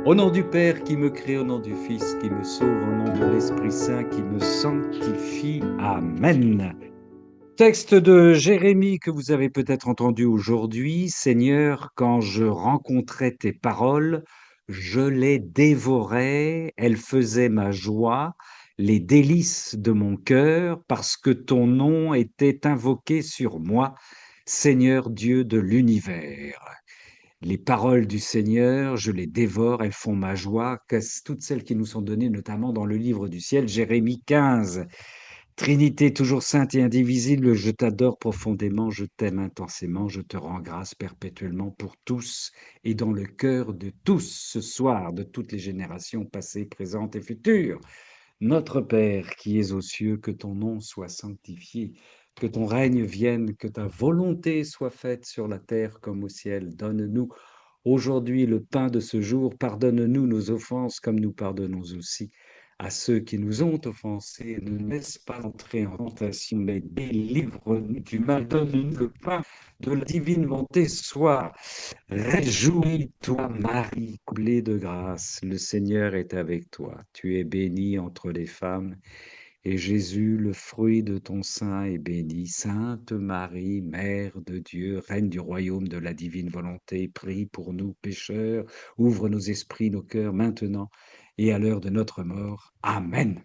Au nom du Père qui me crée, au nom du Fils qui me sauve, au nom de l'Esprit Saint qui me sanctifie. Amen. Texte de Jérémie que vous avez peut-être entendu aujourd'hui. Seigneur, quand je rencontrais tes paroles, je les dévorais, elles faisaient ma joie, les délices de mon cœur, parce que ton nom était invoqué sur moi, Seigneur Dieu de l'univers. Les paroles du Seigneur, je les dévore, elles font ma joie, toutes celles qui nous sont données, notamment dans le livre du ciel, Jérémie 15. Trinité toujours sainte et indivisible, je t'adore profondément, je t'aime intensément, je te rends grâce perpétuellement pour tous et dans le cœur de tous ce soir, de toutes les générations passées, présentes et futures. Notre Père qui es aux cieux, que ton nom soit sanctifié, que ton règne vienne, que ta volonté soit faite sur la terre comme au ciel. Donne-nous aujourd'hui le pain de ce jour. Pardonne-nous nos offenses comme nous pardonnons aussi à ceux qui nous ont offensés. Ne nous laisse pas entrer en tentation, mais délivre-nous du mal. Donne-nous le pain de la divine volonté ce soir. Réjouis-toi, Marie, comblée de grâce, le Seigneur est avec toi. Tu es bénie entre les femmes, et Jésus, le fruit de ton sein, est béni. Sainte Marie, Mère de Dieu, Reine du royaume de la divine volonté, prie pour nous pécheurs, ouvre nos esprits, nos cœurs, maintenant et à l'heure de notre mort. Amen.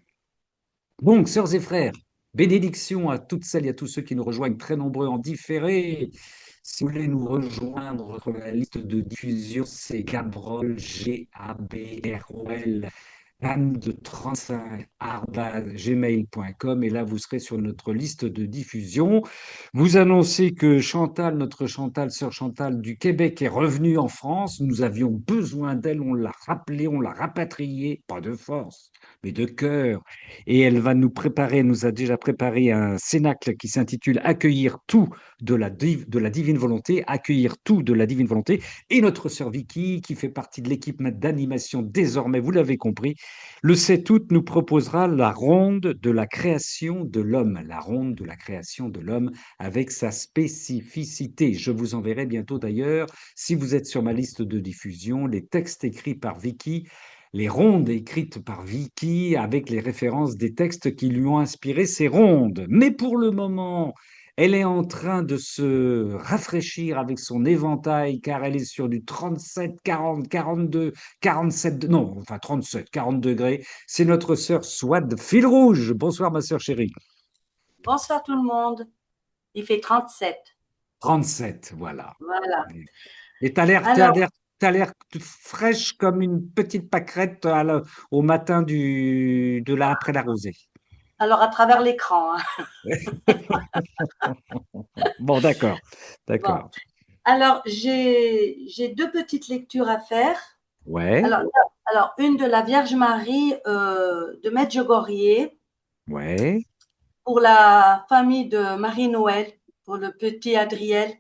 Bon, sœurs et frères, bénédiction à toutes celles et à tous ceux qui nous rejoignent, très nombreux en différé. Si vous voulez nous rejoindre sur la liste de diffusion, c'est Gabrol, Gabrol, Anne de 35@gmail.com, et là vous serez sur notre liste de diffusion. Vous annoncez que Chantal, notre Chantal, sœur Chantal du Québec, est revenue en France. Nous avions besoin d'elle, on l'a rappelée, on l'a rapatriée, pas de force, mais de cœur. Et elle va nous préparer, nous a déjà préparé un cénacle qui s'intitule Accueillir tout de la divine volonté, accueillir tout de la divine volonté. Et notre sœur Vicky, qui fait partie de l'équipe d'animation désormais, vous l'avez compris, le 7 août nous proposera la ronde de la création de l'homme, la ronde de la création de l'homme avec sa spécificité. Je vous enverrai bientôt d'ailleurs, si vous êtes sur ma liste de diffusion, les textes écrits par Vicky, les rondes écrites par Vicky avec les références des textes qui lui ont inspiré ces rondes. Mais pour le moment, elle est en train de se rafraîchir avec son éventail car elle est sur du 37, 40, 42, 47, non, enfin 37, 40 degrés. C'est notre sœur Swad Fil Rouge. Bonsoir ma sœur chérie. Bonsoir tout le monde. Il fait 37. 37, voilà. Voilà. Et Alors, t'as l'air toute fraîche comme une petite pâquerette au matin après la rosée. alors à travers l'écran, hein. Bon, d'accord, Bon. d'accord. Alors, j'ai deux petites lectures à faire. Ouais, Alors, une de la Vierge Marie de Medjugorje ouais. pour la famille de Marie-Noël, pour le petit Adriel.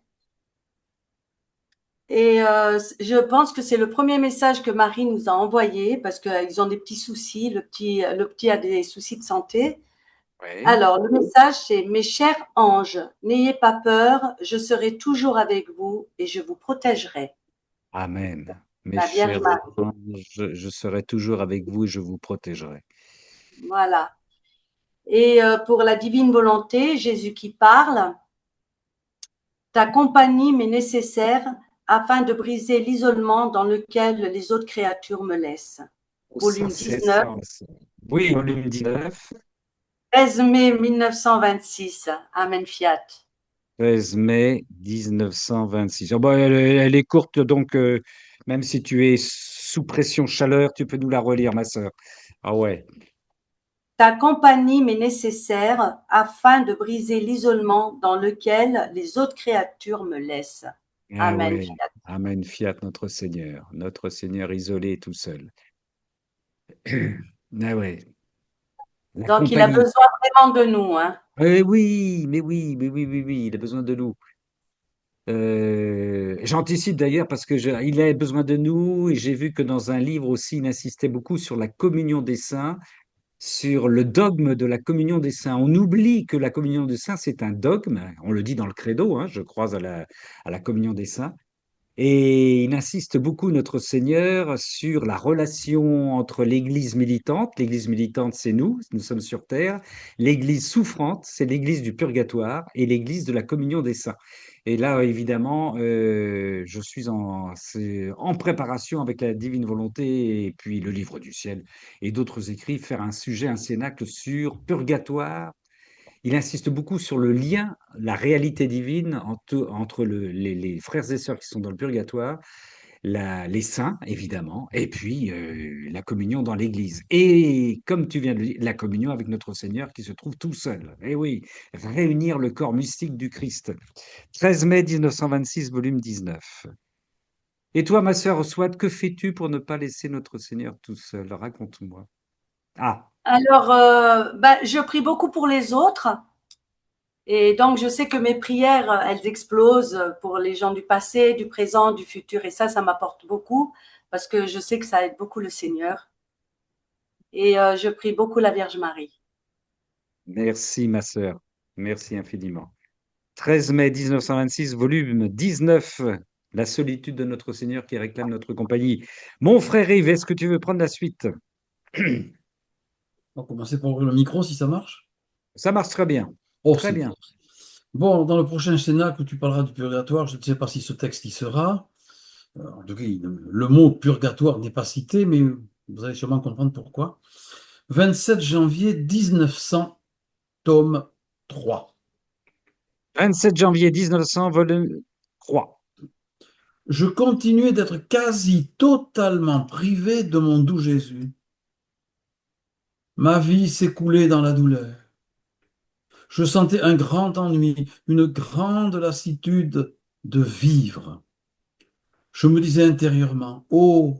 Et je pense que c'est le premier message que Marie nous a envoyé parce qu'ils ont des petits soucis. Le petit a des soucis de santé. Ouais. Alors, le message, c'est: Mes chers anges, n'ayez pas peur, je serai toujours avec vous et je vous protégerai. Amen. Mes La Vierge chers Marie. anges, je serai toujours avec vous et je vous protégerai. Voilà. Et pour la divine volonté, Jésus qui parle: Ta compagnie m'est nécessaire afin de briser l'isolement dans lequel les autres créatures me laissent. Oh, ça, Volume c'est 19, ça. Oui, volume 19, 13 mai 1926. Amen Fiat. 13 mai 1926. Oh, bah, elle est courte, donc même si tu es sous pression chaleur, tu peux nous la relire, ma sœur. Ah ouais. Ta compagnie m'est nécessaire afin de briser l'isolement dans lequel les autres créatures me laissent. Ah Amen. ouais. Amen, fiat notre Seigneur isolé et tout seul. Ah ouais. La Donc, il a compagnie. besoin vraiment de nous, hein. Oui, mais oui, mais oui, oui, oui, il a besoin de nous. J'anticipe d'ailleurs parce que il a besoin de nous et j'ai vu que dans un livre aussi, il insistait beaucoup sur la communion des saints, sur le dogme de la communion des saints. On oublie que la communion des saints, c'est un dogme. On le dit dans le credo, hein, je crois à la communion des saints. Et il insiste beaucoup, notre Seigneur, sur la relation entre l'Église militante. L'Église militante, c'est nous, nous sommes sur terre. L'Église souffrante, c'est l'Église du purgatoire et l'Église de la communion des saints. Et là, évidemment, je suis en préparation avec la divine volonté et puis le livre du ciel et d'autres écrits, faire un sujet, un cénacle sur purgatoire. Il insiste beaucoup sur le lien, la réalité divine entre les frères et sœurs qui sont dans le purgatoire, les saints, évidemment, et puis la communion dans l'Église. Et comme tu viens de le dire, la communion avec notre Seigneur qui se trouve tout seul. Eh oui, réunir le corps mystique du Christ. 13 mai 1926, volume 19. Et toi, ma sœur Oswald, que fais-tu pour ne pas laisser notre Seigneur tout seul? Raconte-moi. Ah, Alors, je prie beaucoup pour les autres. Et donc, je sais que mes prières, elles explosent pour les gens du passé, du présent, du futur. Et ça m'apporte beaucoup parce que je sais que ça aide beaucoup le Seigneur. Et je prie beaucoup la Vierge Marie. merci, ma sœur. Merci infiniment. 13 mai 1926, volume 19, La solitude de notre Seigneur qui réclame notre compagnie. Mon frère Yves, est-ce que tu veux prendre la suite? On va commencer par ouvrir le micro si ça marche. Ça marche très bien. Oh, Très c'est bien. bien. Bon, dans le prochain cénacle, tu parleras du purgatoire. Je ne sais pas si ce texte y sera. En tout cas, le mot purgatoire n'est pas cité, mais vous allez sûrement comprendre pourquoi. 27 janvier 1900, tome 3. 27 janvier 1900, volume 3. Je continuais d'être quasi totalement privé de mon doux Jésus. Ma vie s'écoulait dans la douleur. Je sentais un grand ennui, une grande lassitude de vivre. Je me disais intérieurement, oh,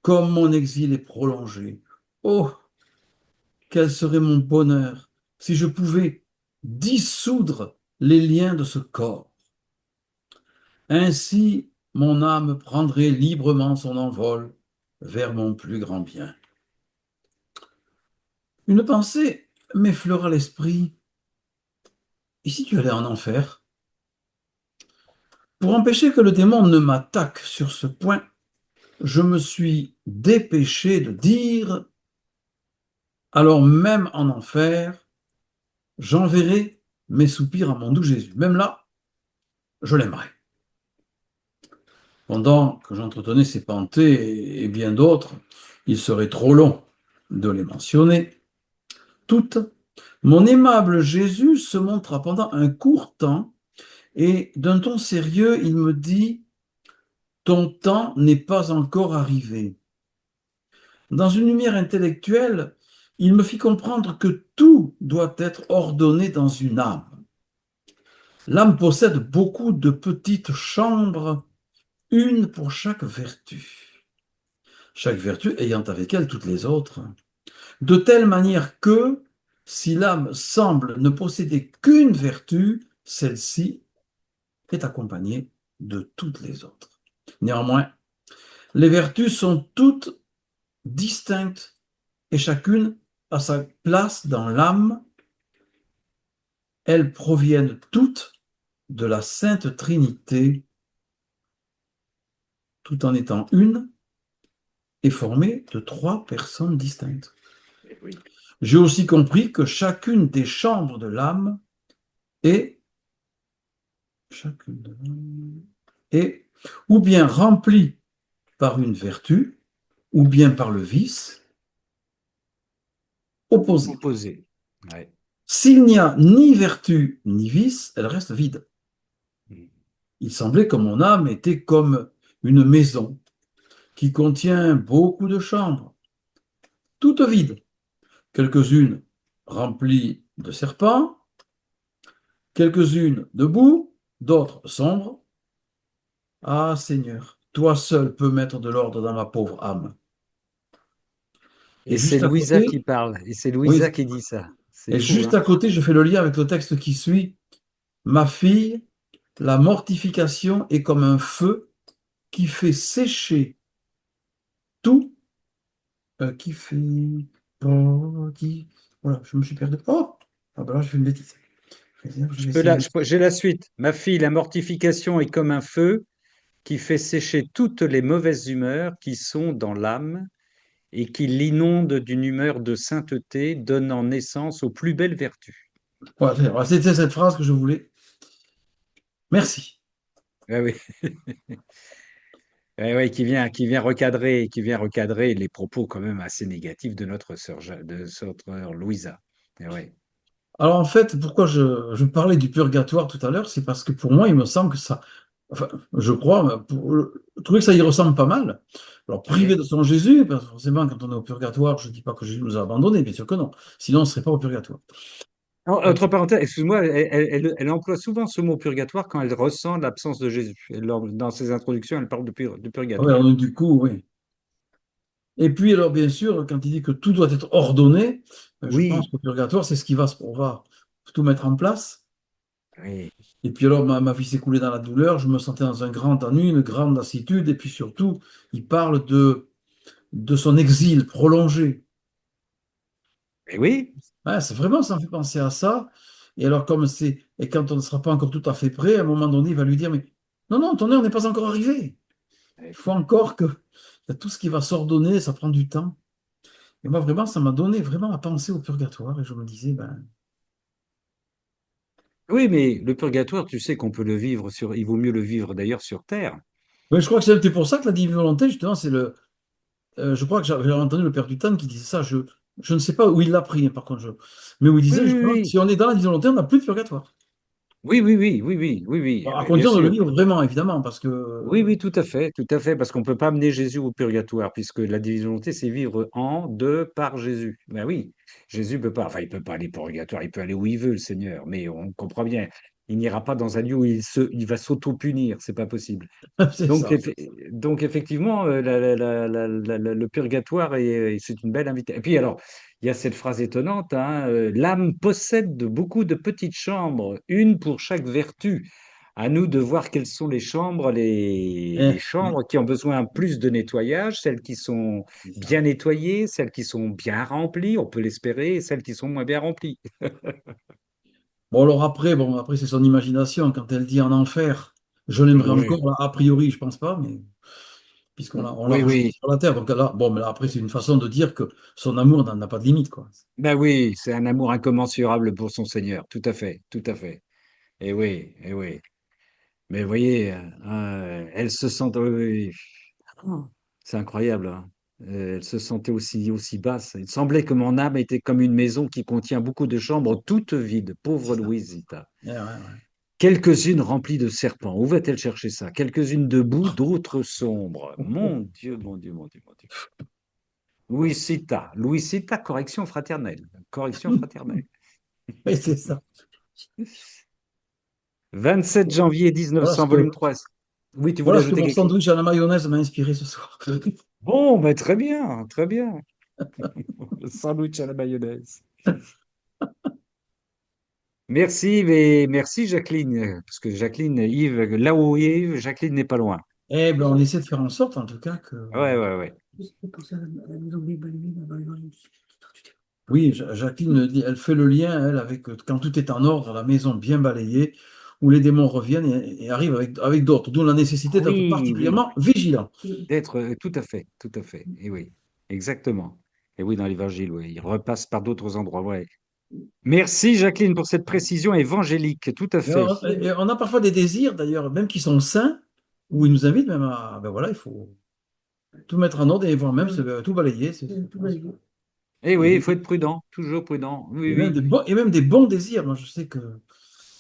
comme mon exil est prolongé. Oh, quel serait mon bonheur si je pouvais dissoudre les liens de ce corps. Ainsi, mon âme prendrait librement son envol vers mon plus grand bien. Une pensée m'effleura l'esprit. Et si tu allais en enfer? Pour empêcher que le démon ne m'attaque sur ce point, je me suis dépêché de dire, alors même en enfer, j'enverrai mes soupirs à mon doux Jésus. Même là, je l'aimerais. Pendant que j'entretenais ces pensées et bien d'autres, il serait trop long de les mentionner toutes. Mon aimable Jésus se montra pendant un court temps et d'un ton sérieux, il me dit, ton temps n'est pas encore arrivé. Dans une lumière intellectuelle, il me fit comprendre que tout doit être ordonné dans une âme. L'âme possède beaucoup de petites chambres, une pour chaque vertu, chaque vertu ayant avec elle toutes les autres, de telle manière que, si l'âme semble ne posséder qu'une vertu, celle-ci est accompagnée de toutes les autres. Néanmoins, les vertus sont toutes distinctes et chacune a sa place dans l'âme. Elles proviennent toutes de la Sainte Trinité, tout en étant une et formée de trois personnes distinctes. Eh oui. J'ai aussi compris que chacune des chambres de l'âme est, est ou bien remplie par une vertu, ou bien par le vice opposé. Opposé. Ouais. S'il n'y a ni vertu ni vice, elle reste vide. Mm. Il semblait que mon âme était comme une maison qui contient beaucoup de chambres, toutes vides, quelques-unes remplies de serpents, quelques-unes de boue, d'autres sombres. Ah Seigneur, toi seul peux mettre de l'ordre dans ma pauvre âme. Et Et c'est juste à Louisa côté, qui parle. Et c'est Louisa oui, qui dit ça. C'est et fou, juste hein? à côté, je fais le lien avec le texte qui suit. Ma fille, la mortification est comme un feu qui fait sécher tout, qui fait... oh, voilà, je me suis perdu. Oh, ah ben là, je fais une bêtise. Je vais essayer de... J'ai la suite. Ma fille, la mortification est comme un feu qui fait sécher toutes les mauvaises humeurs qui sont dans l'âme et qui l'inonde d'une humeur de sainteté, donnant naissance aux plus belles vertus. Voilà, c'était cette phrase que je voulais. Merci. Ah oui. Oui, qui vient recadrer les propos quand même assez négatifs de notre sœur, de sœur Louisa. Eh oui. Alors en fait, pourquoi je parlais du purgatoire tout à l'heure, c'est parce que pour moi, il me semble que ça, enfin, je crois, je trouvais que ça y ressemble pas mal. Alors privé Oui. de son Jésus, parce que forcément, quand on est au purgatoire, je ne dis pas que Jésus nous a abandonnés, bien sûr que non. Sinon, on ne serait pas au purgatoire. Euh, Entre parenthèses, excuse-moi, elle emploie souvent ce mot purgatoire quand elle ressent l'absence de Jésus. Dans ses introductions, elle parle de ouais, purgatoire. alors, du coup, oui. Et puis, alors, bien sûr, quand il dit que tout doit être ordonné, je pense Oui, qu'au purgatoire, c'est ce qui va, on va tout mettre en place. oui, Et puis alors, ma vie s'est coulée dans la douleur, je me sentais dans un grand ennui, une grande lassitude, et puis surtout, il parle de son exil prolongé. mais oui, Ouais, c'est vraiment, ça me fait penser à ça. Et alors, et quand on ne sera pas encore tout à fait prêt, à un moment donné, il va lui dire, mais non, non, ton heure n'est pas encore arrivée. Il faut encore que tout ce qui va s'ordonner, ça prend du temps. Et moi, vraiment, ça m'a donné vraiment à penser au purgatoire. Et je me disais, ben, oui, mais le purgatoire, tu sais qu'on peut le vivre il vaut mieux le vivre d'ailleurs sur Terre. ouais, je crois que c'était pour ça que la divine volonté, justement, je crois que j'avais entendu le père Dutan qui disait ça. Je ne sais pas où il l'a pris, hein, par contre, mais où il Oui, disait oui, justement que oui, si on est dans la divine volonté, on n'a plus de purgatoire. oui, oui, oui, oui, oui, oui, oui, Bon, à oui, bien condition de le sûr. vivre vraiment, évidemment, parce que. Oui, oui, tout à fait, parce qu'on ne peut pas amener Jésus au purgatoire, puisque la divine volonté, c'est vivre en, de, par Jésus. Ben oui, Jésus peut pas, enfin, il peut pas aller au purgatoire, il peut aller où il veut, le Seigneur, mais on comprend bien, il n'ira pas dans un lieu où il va s'auto-punir, c'est pas possible. C'est Donc, ça. donc effectivement, le purgatoire, c'est une belle invitation. Et puis alors, il y a cette phrase étonnante, hein, l'âme possède beaucoup de petites chambres, une pour chaque vertu. À nous de voir quelles sont les chambres, les Oui, chambres qui ont besoin plus de nettoyage, celles qui sont c'est ça. bien nettoyées, celles qui sont bien remplies, on peut l'espérer, et celles qui sont moins bien remplies. Bon, alors après, c'est son imagination. Quand elle dit en enfer, je l'aimerais Oui, encore, là, a priori, je pense pas, mais on l'a oui, rejeté oui. sur la terre. Donc là, bon, mais là, après, c'est une façon de dire que son amour n'a pas de limite, quoi. Ben oui, c'est un amour incommensurable pour son Seigneur, tout à fait, tout à fait. Et oui, et oui. Mais vous voyez, elle se sent, oui, oui, oh, c'est incroyable, hein. Elle se sentait aussi basse. Il semblait que mon âme était comme une maison qui contient beaucoup de chambres toutes vides. Pauvre C'est ça. Louisita. Ouais, ouais, ouais. Quelques-unes remplies de serpents. Où va-t-elle chercher ça? Quelques-unes debout, d'autres sombres. Mon Dieu, mon Dieu, mon Dieu, mon Dieu. Louisita, Louisita, correction fraternelle. Correction fraternelle. Oui, c'est ça. 27 janvier Voilà ce 1900, volume que, 3. Oui, tu voulais voilà ce que ajouter mon quelque chose? sandwich à la mayonnaise m'a inspiré ce soir. Bon, ben très bien, très bien. Sandwich à la mayonnaise. Merci, mais merci Jacqueline, parce que Jacqueline, Yves, là où Yves, Jacqueline n'est pas loin. Eh ben, on essaie de faire en sorte, en tout cas, que. Ouais, ouais, ouais. Oui, Jacqueline, elle fait le lien, elle, avec quand tout est en ordre, la maison bien balayée, où les démons reviennent et arrivent avec d'autres, d'où la nécessité d'être Oui, oui, particulièrement vigilant. d'être, tout à fait, et oui, exactement. Et oui, dans l'Évangile, oui, il repasse par d'autres endroits, ouais. Merci Jacqueline pour cette précision évangélique, tout à fait. Et on a parfois des désirs, d'ailleurs, même qui sont sains, où ils nous invitent même à, ben voilà, il faut tout mettre en ordre et voire même tout balayer. Et oui, il Et, faut être prudent, toujours prudent. Oui, et même oui. des bons désirs. Moi, je sais que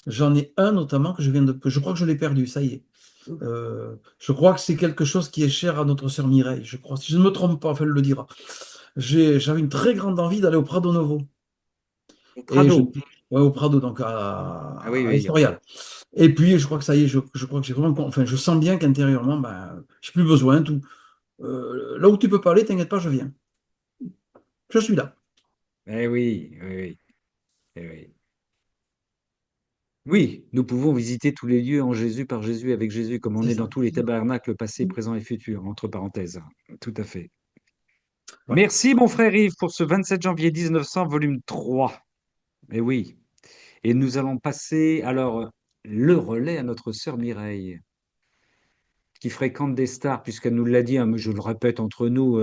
j'en ai un notamment que je crois que je l'ai perdu, ça y est. Je crois que c'est quelque chose qui est cher à notre sœur Mireille, je crois. Si je ne me trompe pas, enfin, elle le dira. J'avais une très grande envie d'aller au Prado Novo. Au Et je, Prado. ouais, au Prado, donc Ah oui, à oui. Estoril. Et puis, je crois que ça y est, je crois que j'ai vraiment. Enfin, je sens bien qu'intérieurement, ben, j'ai plus besoin. Tout. Là où tu peux pas aller, t'inquiète pas, je viens. Je suis là. Eh oui, oui, oui. Eh oui. Oui, nous pouvons visiter tous les lieux en Jésus, par Jésus, avec Jésus, comme on C'est est ça. dans tous les tabernacles passés, présents et futurs, entre parenthèses. Tout à fait. Voilà. Merci, mon frère Yves, pour ce 27 janvier 1900, volume 3. Eh oui. Et nous allons passer alors le relais à notre sœur Mireille, qui fréquente des stars, puisqu'elle nous l'a dit, hein, mais je le répète entre nous,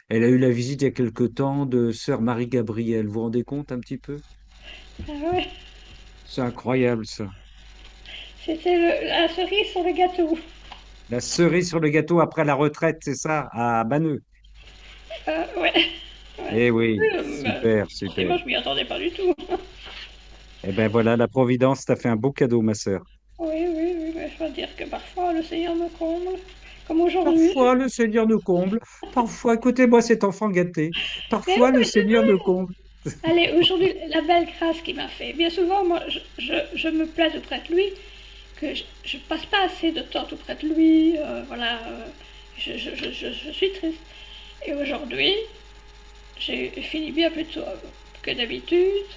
elle a eu la visite il y a quelque temps de sœur Marie-Gabrielle. Vous vous rendez compte un petit peu? Ah ouais, C'est incroyable ça. c'était la cerise sur le gâteau. La cerise sur le gâteau après la retraite, c'est ça, à Banneux. Ouais, ouais. Eh oui, Bah, super, forcément, super. je m'y attendais pas du tout. Eh ben voilà, la Providence t'a fait un beau cadeau, ma sœur. Oui, oui, oui, mais je dois dire que parfois le Seigneur me comble. Comme aujourd'hui. Parfois, le Seigneur nous comble. Parfois, écoutez-moi cet enfant gâté. Mais Parfois, oui, le mais c'est Seigneur nous comble. allez, aujourd'hui, la belle grâce qu'il m'a fait. Bien souvent, moi, je me place auprès de lui, que je passe pas assez de temps auprès de lui. Voilà, je suis triste. Et aujourd'hui, j'ai fini bien plus tôt que d'habitude.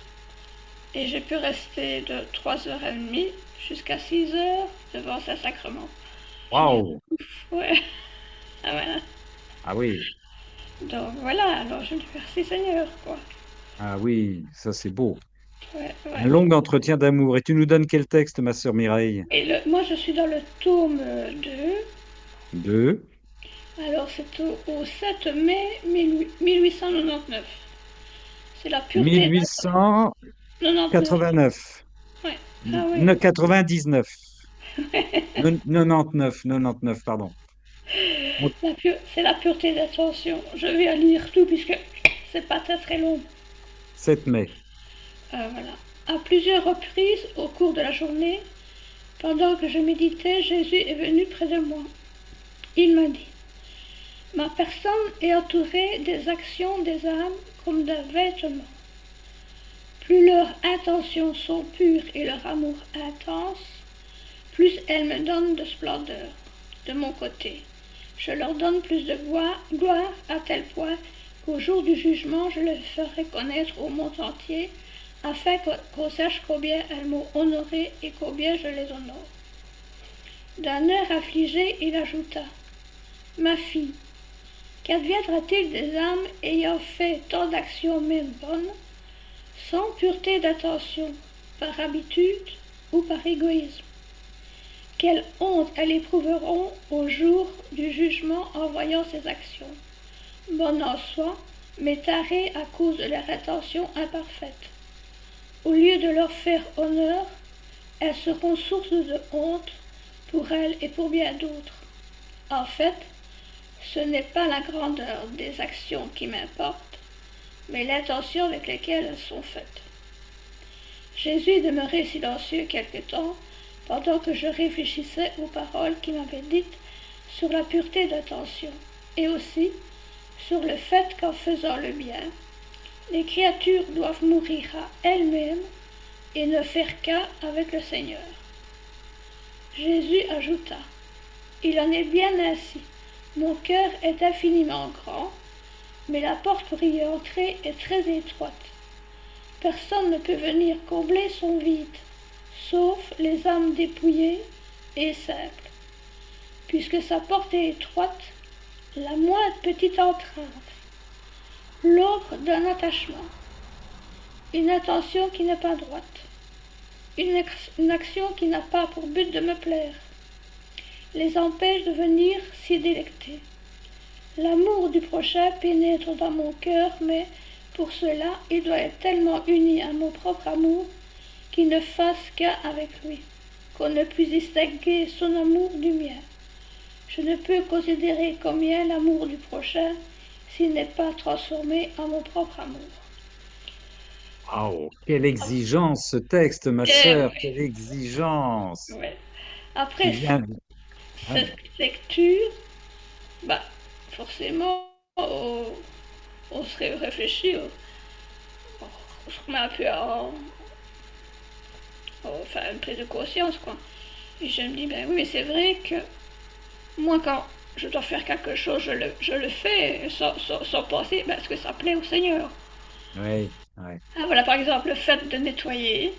Et j'ai pu rester de 3h30 jusqu'à 6h devant Saint-Sacrement. J'ai dit, Waouh! ouais, ah, voilà. Ah oui, Donc voilà, alors je dis merci Seigneur, quoi. ah oui, ça c'est beau. Ouais, Un ouais. long entretien d'amour. Et tu nous donnes quel texte, ma sœur Mireille? Et moi je suis dans le tome 2. Deux, Alors c'est au 7 mai 1899. C'est la pureté de 99. 1889. Ouais. Ah ouais. 99. 99, pardon. C'est la pureté d'attention. Je vais lire tout puisque c'est pas très très long. 7 mai. Voilà. À plusieurs reprises au cours de la journée, pendant que je méditais, Jésus est venu près de moi. Il m'a dit, ma personne est entourée des actions des âmes comme d'un vêtement. Plus leurs intentions sont pures et leur amour intense, plus elles me donnent de splendeur. De mon côté, je leur donne plus de gloire à tel point qu'au jour du jugement, je les ferai connaître au monde entier, afin qu'on sache combien elles m'ont honoré et combien je les honore. D'un air affligé, il ajouta, ma fille, qu'adviendra-t-il des âmes ayant fait tant d'actions même bonnes, sans pureté d'attention, par habitude ou par égoïsme? Quelle honte elles éprouveront au jour du jugement en voyant ces actions, bonnes en soi, mais tarées à cause de leur intention imparfaite. Au lieu de leur faire honneur, elles seront source de honte pour elles et pour bien d'autres. En fait, ce n'est pas la grandeur des actions qui m'importe, mais l'intention avec laquelle elles sont faites. Jésus est demeuré silencieux quelque temps, pendant que je réfléchissais aux paroles qu'il m'avait dites sur la pureté d'attention, et aussi sur le fait qu'en faisant le bien, les créatures doivent mourir à elles-mêmes et ne faire qu'un avec le Seigneur. Jésus ajouta, il en est bien ainsi. Mon cœur est infiniment grand, mais la porte pour y entrer est très étroite. Personne ne peut venir combler son vide, sauf les âmes dépouillées et simples. Puisque sa porte est étroite, la moindre petite entrave, l'ombre d'un attachement, une intention qui n'est pas droite, une action qui n'a pas pour but de me plaire, les empêche de venir s'y délecter. L'amour du prochain pénètre dans mon cœur, mais pour cela, il doit être tellement uni à mon propre amour qu'il ne fasse qu'un avec lui, qu'on ne puisse distinguer son amour du mien. Je ne peux considérer comme mien l'amour du prochain s'il n'est pas transformé en mon propre amour. Oh, quelle exigence ce texte, ma sœur, Ouais, quelle exigence ouais. qui Après vient. Ah, cette lecture, bah, forcément, on se réfléchit, on se remet un peu enfin, une prise de conscience, quoi. Et je me dis, ben oui, mais c'est vrai que moi, quand je dois faire quelque chose, je le fais sans penser, ben, est-ce que ça plaît au Seigneur? oui, oui. Ah, voilà, par exemple, le fait de nettoyer,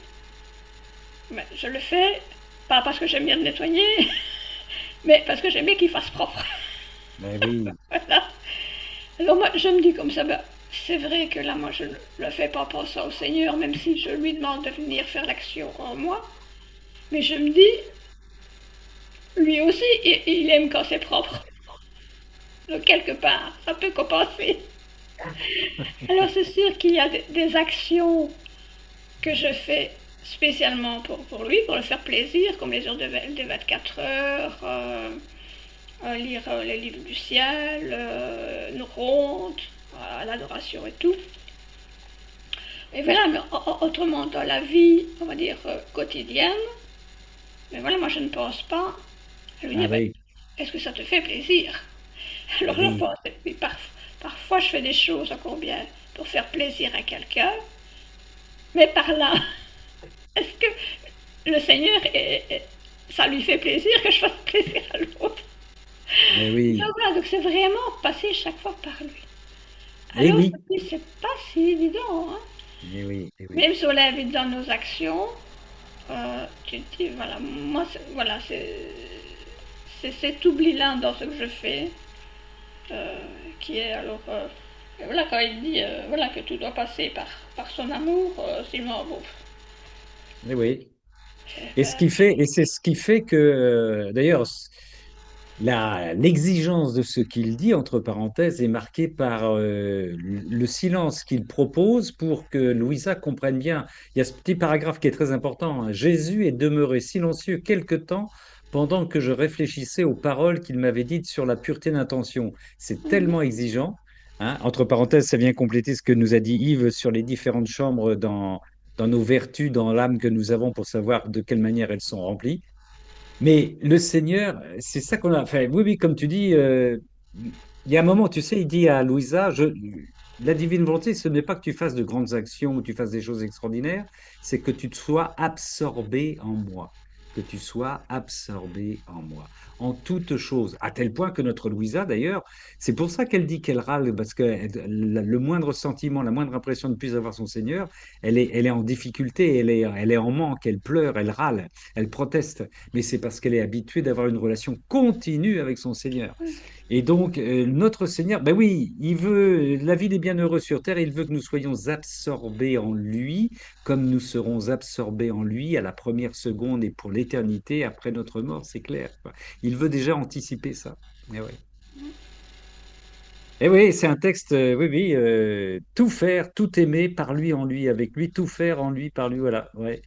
ben, je le fais pas parce que j'aime bien le nettoyer, mais parce que j'aime bien qu'il fasse propre. Mais oui, Voilà. Alors moi, je me dis comme ça, ben, c'est vrai que là, moi, je ne le fais pas pensant au Seigneur, même si je lui demande de venir faire l'action en moi. Mais je me dis, lui aussi, il aime quand c'est propre. Donc quelque part, ça peut compenser. Alors c'est sûr qu'il y a des actions que je fais spécialement pour lui, pour le faire plaisir, comme les heures de 24 heures, lire les livres du ciel, une ronde, l'adoration et tout. Et voilà, mais autrement, dans la vie, on va dire, quotidienne, mais voilà, moi je ne pense pas à lui dire, oui, est-ce que ça te fait plaisir? Alors je oui, pense, et puis parfois je fais des choses encore bien pour faire plaisir à quelqu'un, mais par là, est-ce que le Seigneur, ça lui fait plaisir que je fasse plaisir à l'autre? oui, Donc voilà, donc c'est vraiment passer chaque fois par lui. eh Alors, oui, c'est pas si évident, hein? eh oui, eh oui. Même si on l'invite dans nos actions, tu te dis, voilà, moi, voilà, c'est cet oubli-là dans ce que je fais, qui est alors, voilà, quand il dit, voilà, que tout doit passer par son amour, sinon, bon, Eh oui. Et ce ben, qui fait, et c'est ce qui fait que, d'ailleurs, l'exigence de ce qu'il dit, entre parenthèses, est marquée par le silence qu'il propose pour que Louisa comprenne bien. Il y a ce petit paragraphe qui est très important, hein. Jésus est demeuré silencieux quelque temps pendant que je réfléchissais aux paroles qu'il m'avait dites sur la pureté d'intention. C'est tellement exigeant, hein. Entre parenthèses, ça vient compléter ce que nous a dit Yves sur les différentes chambres dans nos vertus, dans l'âme que nous avons pour savoir de quelle manière elles sont remplies. Mais le Seigneur, c'est ça qu'on a fait. Oui, oui, comme tu dis, il y a un moment, tu sais, il dit à Louisa, la divine volonté, ce n'est pas que tu fasses de grandes actions ou tu fasses des choses extraordinaires, c'est que tu te sois absorbé en moi, que tu sois absorbé en moi, en toutes choses, à tel point que notre Louisa, d'ailleurs, c'est pour ça qu'elle dit qu'elle râle, parce que le moindre sentiment, la moindre impression de puisse avoir son Seigneur, elle est en difficulté, elle est en manque, elle pleure, elle râle, elle proteste, mais c'est parce qu'elle est habituée d'avoir une relation continue avec son Seigneur. Et donc, notre Seigneur, ben oui, il veut la vie des bienheureux sur terre, il veut que nous soyons absorbés en lui, comme nous serons absorbés en lui à la première seconde et pour l'éternité après notre mort, c'est clair, quoi. Il veut déjà anticiper ça. Eh ouais. Eh oui, c'est un texte, oui, oui, tout faire, tout aimer par lui, en lui, avec lui, tout faire en lui, par lui, voilà. Ouais.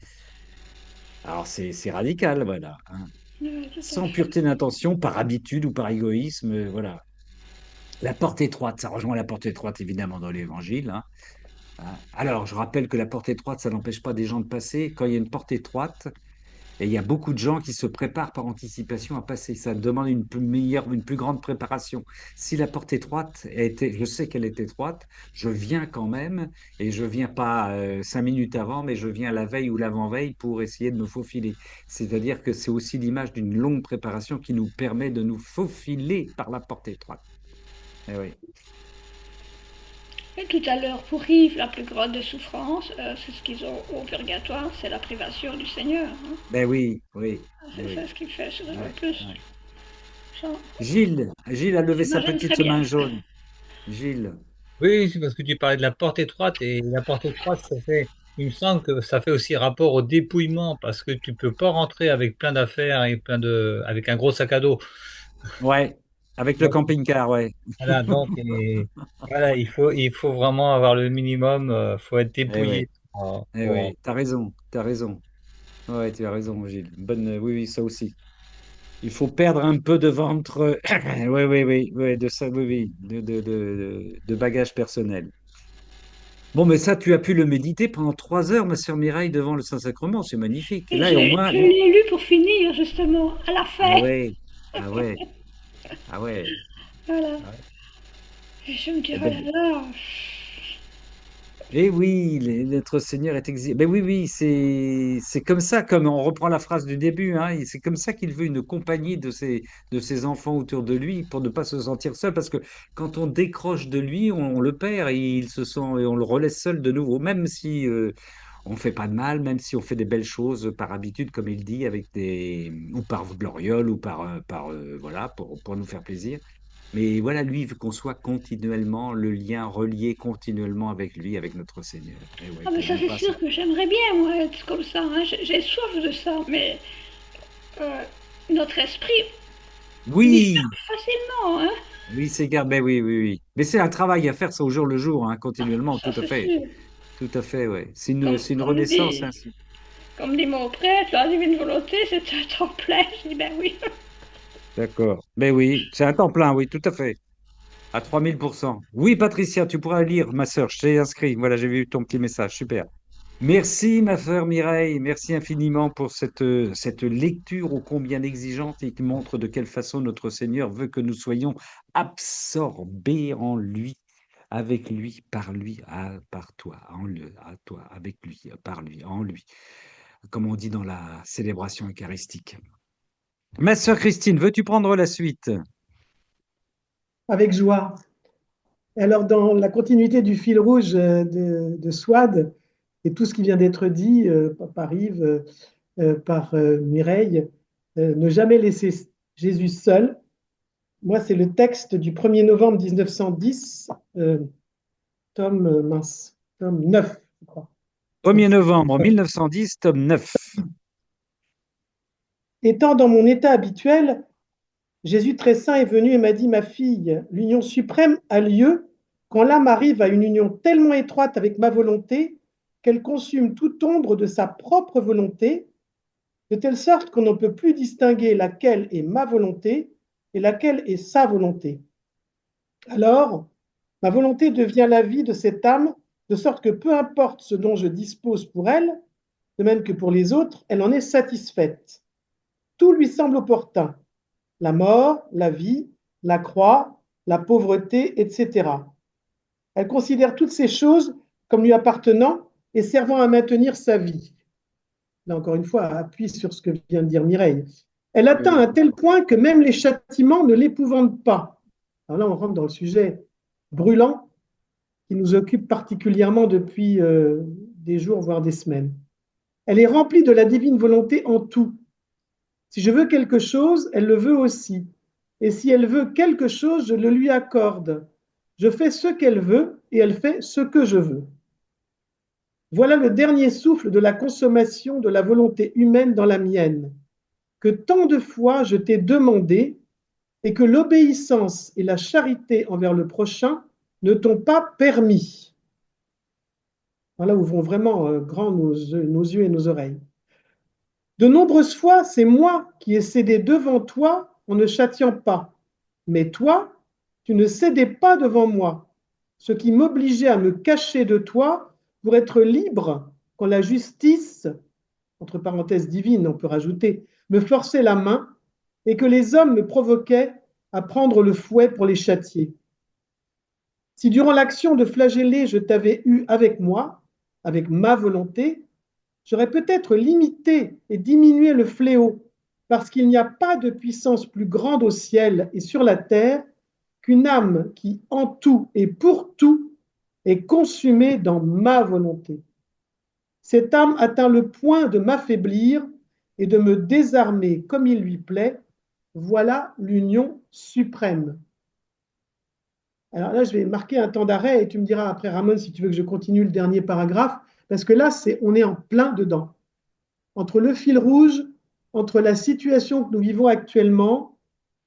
Alors, c'est radical, voilà, hein. tout à Sans fait. pureté d'intention, par habitude ou par égoïsme, voilà. La porte étroite, ça rejoint la porte étroite évidemment dans l'évangile, hein. Alors, je rappelle que la porte étroite, ça n'empêche pas des gens de passer. Quand il y a une porte étroite, et il y a beaucoup de gens qui se préparent par anticipation à passer. Ça demande une meilleure, une plus grande préparation. Si la porte étroite était, je sais qu'elle est étroite, je viens quand même, et je viens pas 5 minutes avant, mais je viens la veille ou l'avant-veille pour essayer de me faufiler. C'est-à-dire que c'est aussi l'image d'une longue préparation qui nous permet de nous faufiler par la porte étroite. Eh oui. Et tout à l'heure, pour Yves, la plus grande des souffrances, c'est ce qu'ils ont au purgatoire, c'est la privation du Seigneur, hein. Ben oui, oui, C'est oui. ça ce qui fait le Ouais, plus. ouais. Ça, Gilles a levé sa j'imagine très petite bien. main jaune. Gilles. Oui, c'est parce que tu parlais de la porte étroite et la porte étroite, il me semble que ça fait aussi rapport au dépouillement parce que tu peux pas rentrer avec plein d'affaires et avec un gros sac à dos. Ouais, avec le Donc, camping-car, ouais. voilà, voilà, il faut vraiment avoir le minimum, faut être Eh ouais, dépouillé eh ouais, t'as raison, t'as raison. Ouais, tu as raison, Gilles. Bonne, oui, oui, ça aussi. Il faut perdre un peu de ventre, oui, oui, oui, oui, de ça, oui, oui, de bagages personnels. Bon, mais ça, tu as pu le méditer pendant 3 heures, ma sœur Mireille, devant le Saint-Sacrement. C'est magnifique. Et Là, et au moins, je l'ai lu pour finir, justement, à la ah fin. ouais, ah ouais, ah ouais. Voilà. Ah ouais. Et je me dis, Eh oh là ben, là. eh oui, notre Seigneur est exilé. Ben oui, oui, c'est comme ça, comme on reprend la phrase du début, hein, et c'est comme ça qu'il veut une compagnie de ses enfants autour de lui pour ne pas se sentir seul, parce que quand on décroche de lui, on le perd et il se sent et on le relaisse seul de nouveau, même si on fait pas de mal, même si on fait des belles choses par habitude, comme il dit, avec ou par gloriole ou voilà, pour nous faire plaisir. Mais voilà, lui, il veut qu'on soit continuellement le lien relié continuellement avec lui, avec notre Seigneur. Et ouais, Ah, mais pour ça, ne c'est pas se... sûr que j'aimerais bien, moi, être comme ça, hein. J'ai soif de ça, mais euh, notre esprit Oui, discerne facilement, hein. oui, c'est gars, ben oui, oui, oui. Mais c'est un travail à faire, ça, au jour le jour, hein, continuellement, Ça, tout à c'est fait. sûr. Tout à fait, ouais. Comme, C'est une comme renaissance, dit, hein. comme dit mon prêtre, la divine volonté, c'est un temps plein. Je dis, ben oui. D'accord. Ben oui, c'est un temps plein, oui, tout à fait. À 3000%. Oui, Patricia, tu pourras lire, ma sœur, je t'ai inscrit. Voilà, j'ai vu ton petit message, super. Merci, ma sœur Mireille, merci infiniment pour cette lecture ô combien exigeante et qui montre de quelle façon notre Seigneur veut que nous soyons absorbés en lui, avec lui, par toi, à toi, avec lui, par lui, en lui, comme on dit dans la célébration eucharistique. Ma sœur Christine, veux-tu prendre la suite? Avec joie. Alors, dans la continuité du fil rouge de Swad et tout ce qui vient d'être dit par Yves, par Mireille, ne jamais laisser Jésus seul. Moi, c'est le texte du 1er novembre 1910, tome 9, je crois. 1er novembre 1910, tome 9. Étant dans mon état habituel, Jésus très saint est venu et m'a dit, ma fille, l'union suprême a lieu quand l'âme arrive à une union tellement étroite avec ma volonté qu'elle consume toute ombre de sa propre volonté, de telle sorte qu'on ne peut plus distinguer laquelle est ma volonté et laquelle est sa volonté. Alors, ma volonté devient la vie de cette âme, de sorte que peu importe ce dont je dispose pour elle, de même que pour les autres, elle en est satisfaite. Tout lui semble opportun. La mort, la vie, la croix, la pauvreté, etc. Elle considère toutes ces choses comme lui appartenant et servant à maintenir sa vie. Là, encore une fois, appuie sur ce que vient de dire Mireille. Elle atteint un tel point que même les châtiments ne l'épouvantent pas. Alors là, on rentre dans le sujet brûlant qui nous occupe particulièrement depuis des jours, voire des semaines. Elle est remplie de la divine volonté en tout. Si je veux quelque chose, elle le veut aussi. Et si elle veut quelque chose, je le lui accorde. Je fais ce qu'elle veut et elle fait ce que je veux. Voilà le dernier souffle de la consommation de la volonté humaine dans la mienne, que tant de fois je t'ai demandé et que l'obéissance et la charité envers le prochain ne t'ont pas permis. Voilà où vont vraiment grands nos yeux et nos oreilles. De nombreuses fois, c'est moi qui ai cédé devant toi en ne châtiant pas. Mais toi, tu ne cédais pas devant moi, ce qui m'obligeait à me cacher de toi pour être libre quand la justice, entre parenthèses divine, on peut rajouter, me forçait la main et que les hommes me provoquaient à prendre le fouet pour les châtier. Si durant l'action de flageller, je t'avais eu avec moi, avec ma volonté, j'aurais peut-être limité et diminué le fléau, parce qu'il n'y a pas de puissance plus grande au ciel et sur la terre qu'une âme qui, en tout et pour tout, est consumée dans ma volonté. Cette âme atteint le point de m'affaiblir et de me désarmer comme il lui plaît. Voilà l'union suprême. Alors là, je vais marquer un temps d'arrêt et tu me diras après, Ramon, si tu veux que je continue le dernier paragraphe, parce que là, on est en plein dedans. Entre le fil rouge, entre la situation que nous vivons actuellement,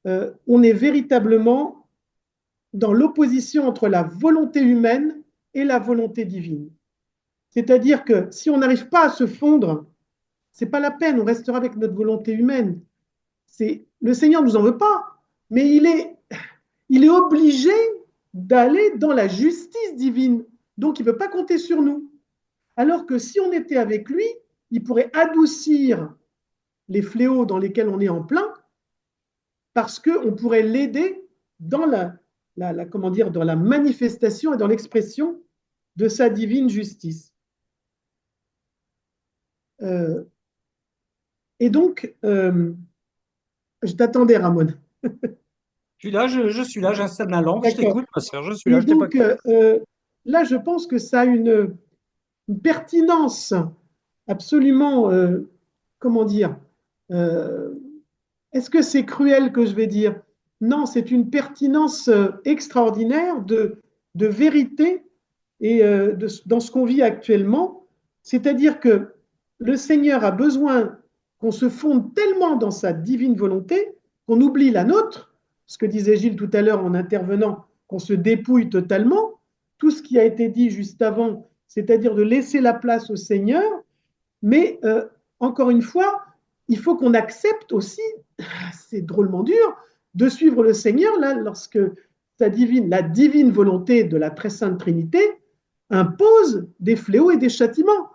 on est véritablement dans l'opposition entre la volonté humaine et la volonté divine. C'est-à-dire que si on n'arrive pas à se fondre, c'est pas la peine, on restera avec notre volonté humaine. Le Seigneur ne nous en veut pas, mais il est obligé d'aller dans la justice divine. Donc, il ne peut pas compter sur nous. Alors que si on était avec lui, il pourrait adoucir les fléaux dans lesquels on est en plein, parce qu'on pourrait l'aider dans dans la manifestation et dans l'expression de sa divine justice. Et donc, je t'attendais, Ramon. Je suis là, j'installe ma lampe, je t'écoute, ma sœur, je suis là, Et je t'ai pas... donc, là, je pense que ça a une pertinence absolument, comment dire, est-ce que c'est cruel que je vais dire? Non, c'est une pertinence extraordinaire de vérité et dans ce qu'on vit actuellement. C'est-à-dire que le Seigneur a besoin qu'on se fonde tellement dans sa divine volonté qu'on oublie la nôtre, ce que disait Gilles tout à l'heure en intervenant, qu'on se dépouille totalement, tout ce qui a été dit juste avant, c'est-à-dire de laisser la place au Seigneur, mais encore une fois, il faut qu'on accepte aussi, c'est drôlement dur, de suivre le Seigneur là, lorsque la divine volonté de la très sainte Trinité impose des fléaux et des châtiments.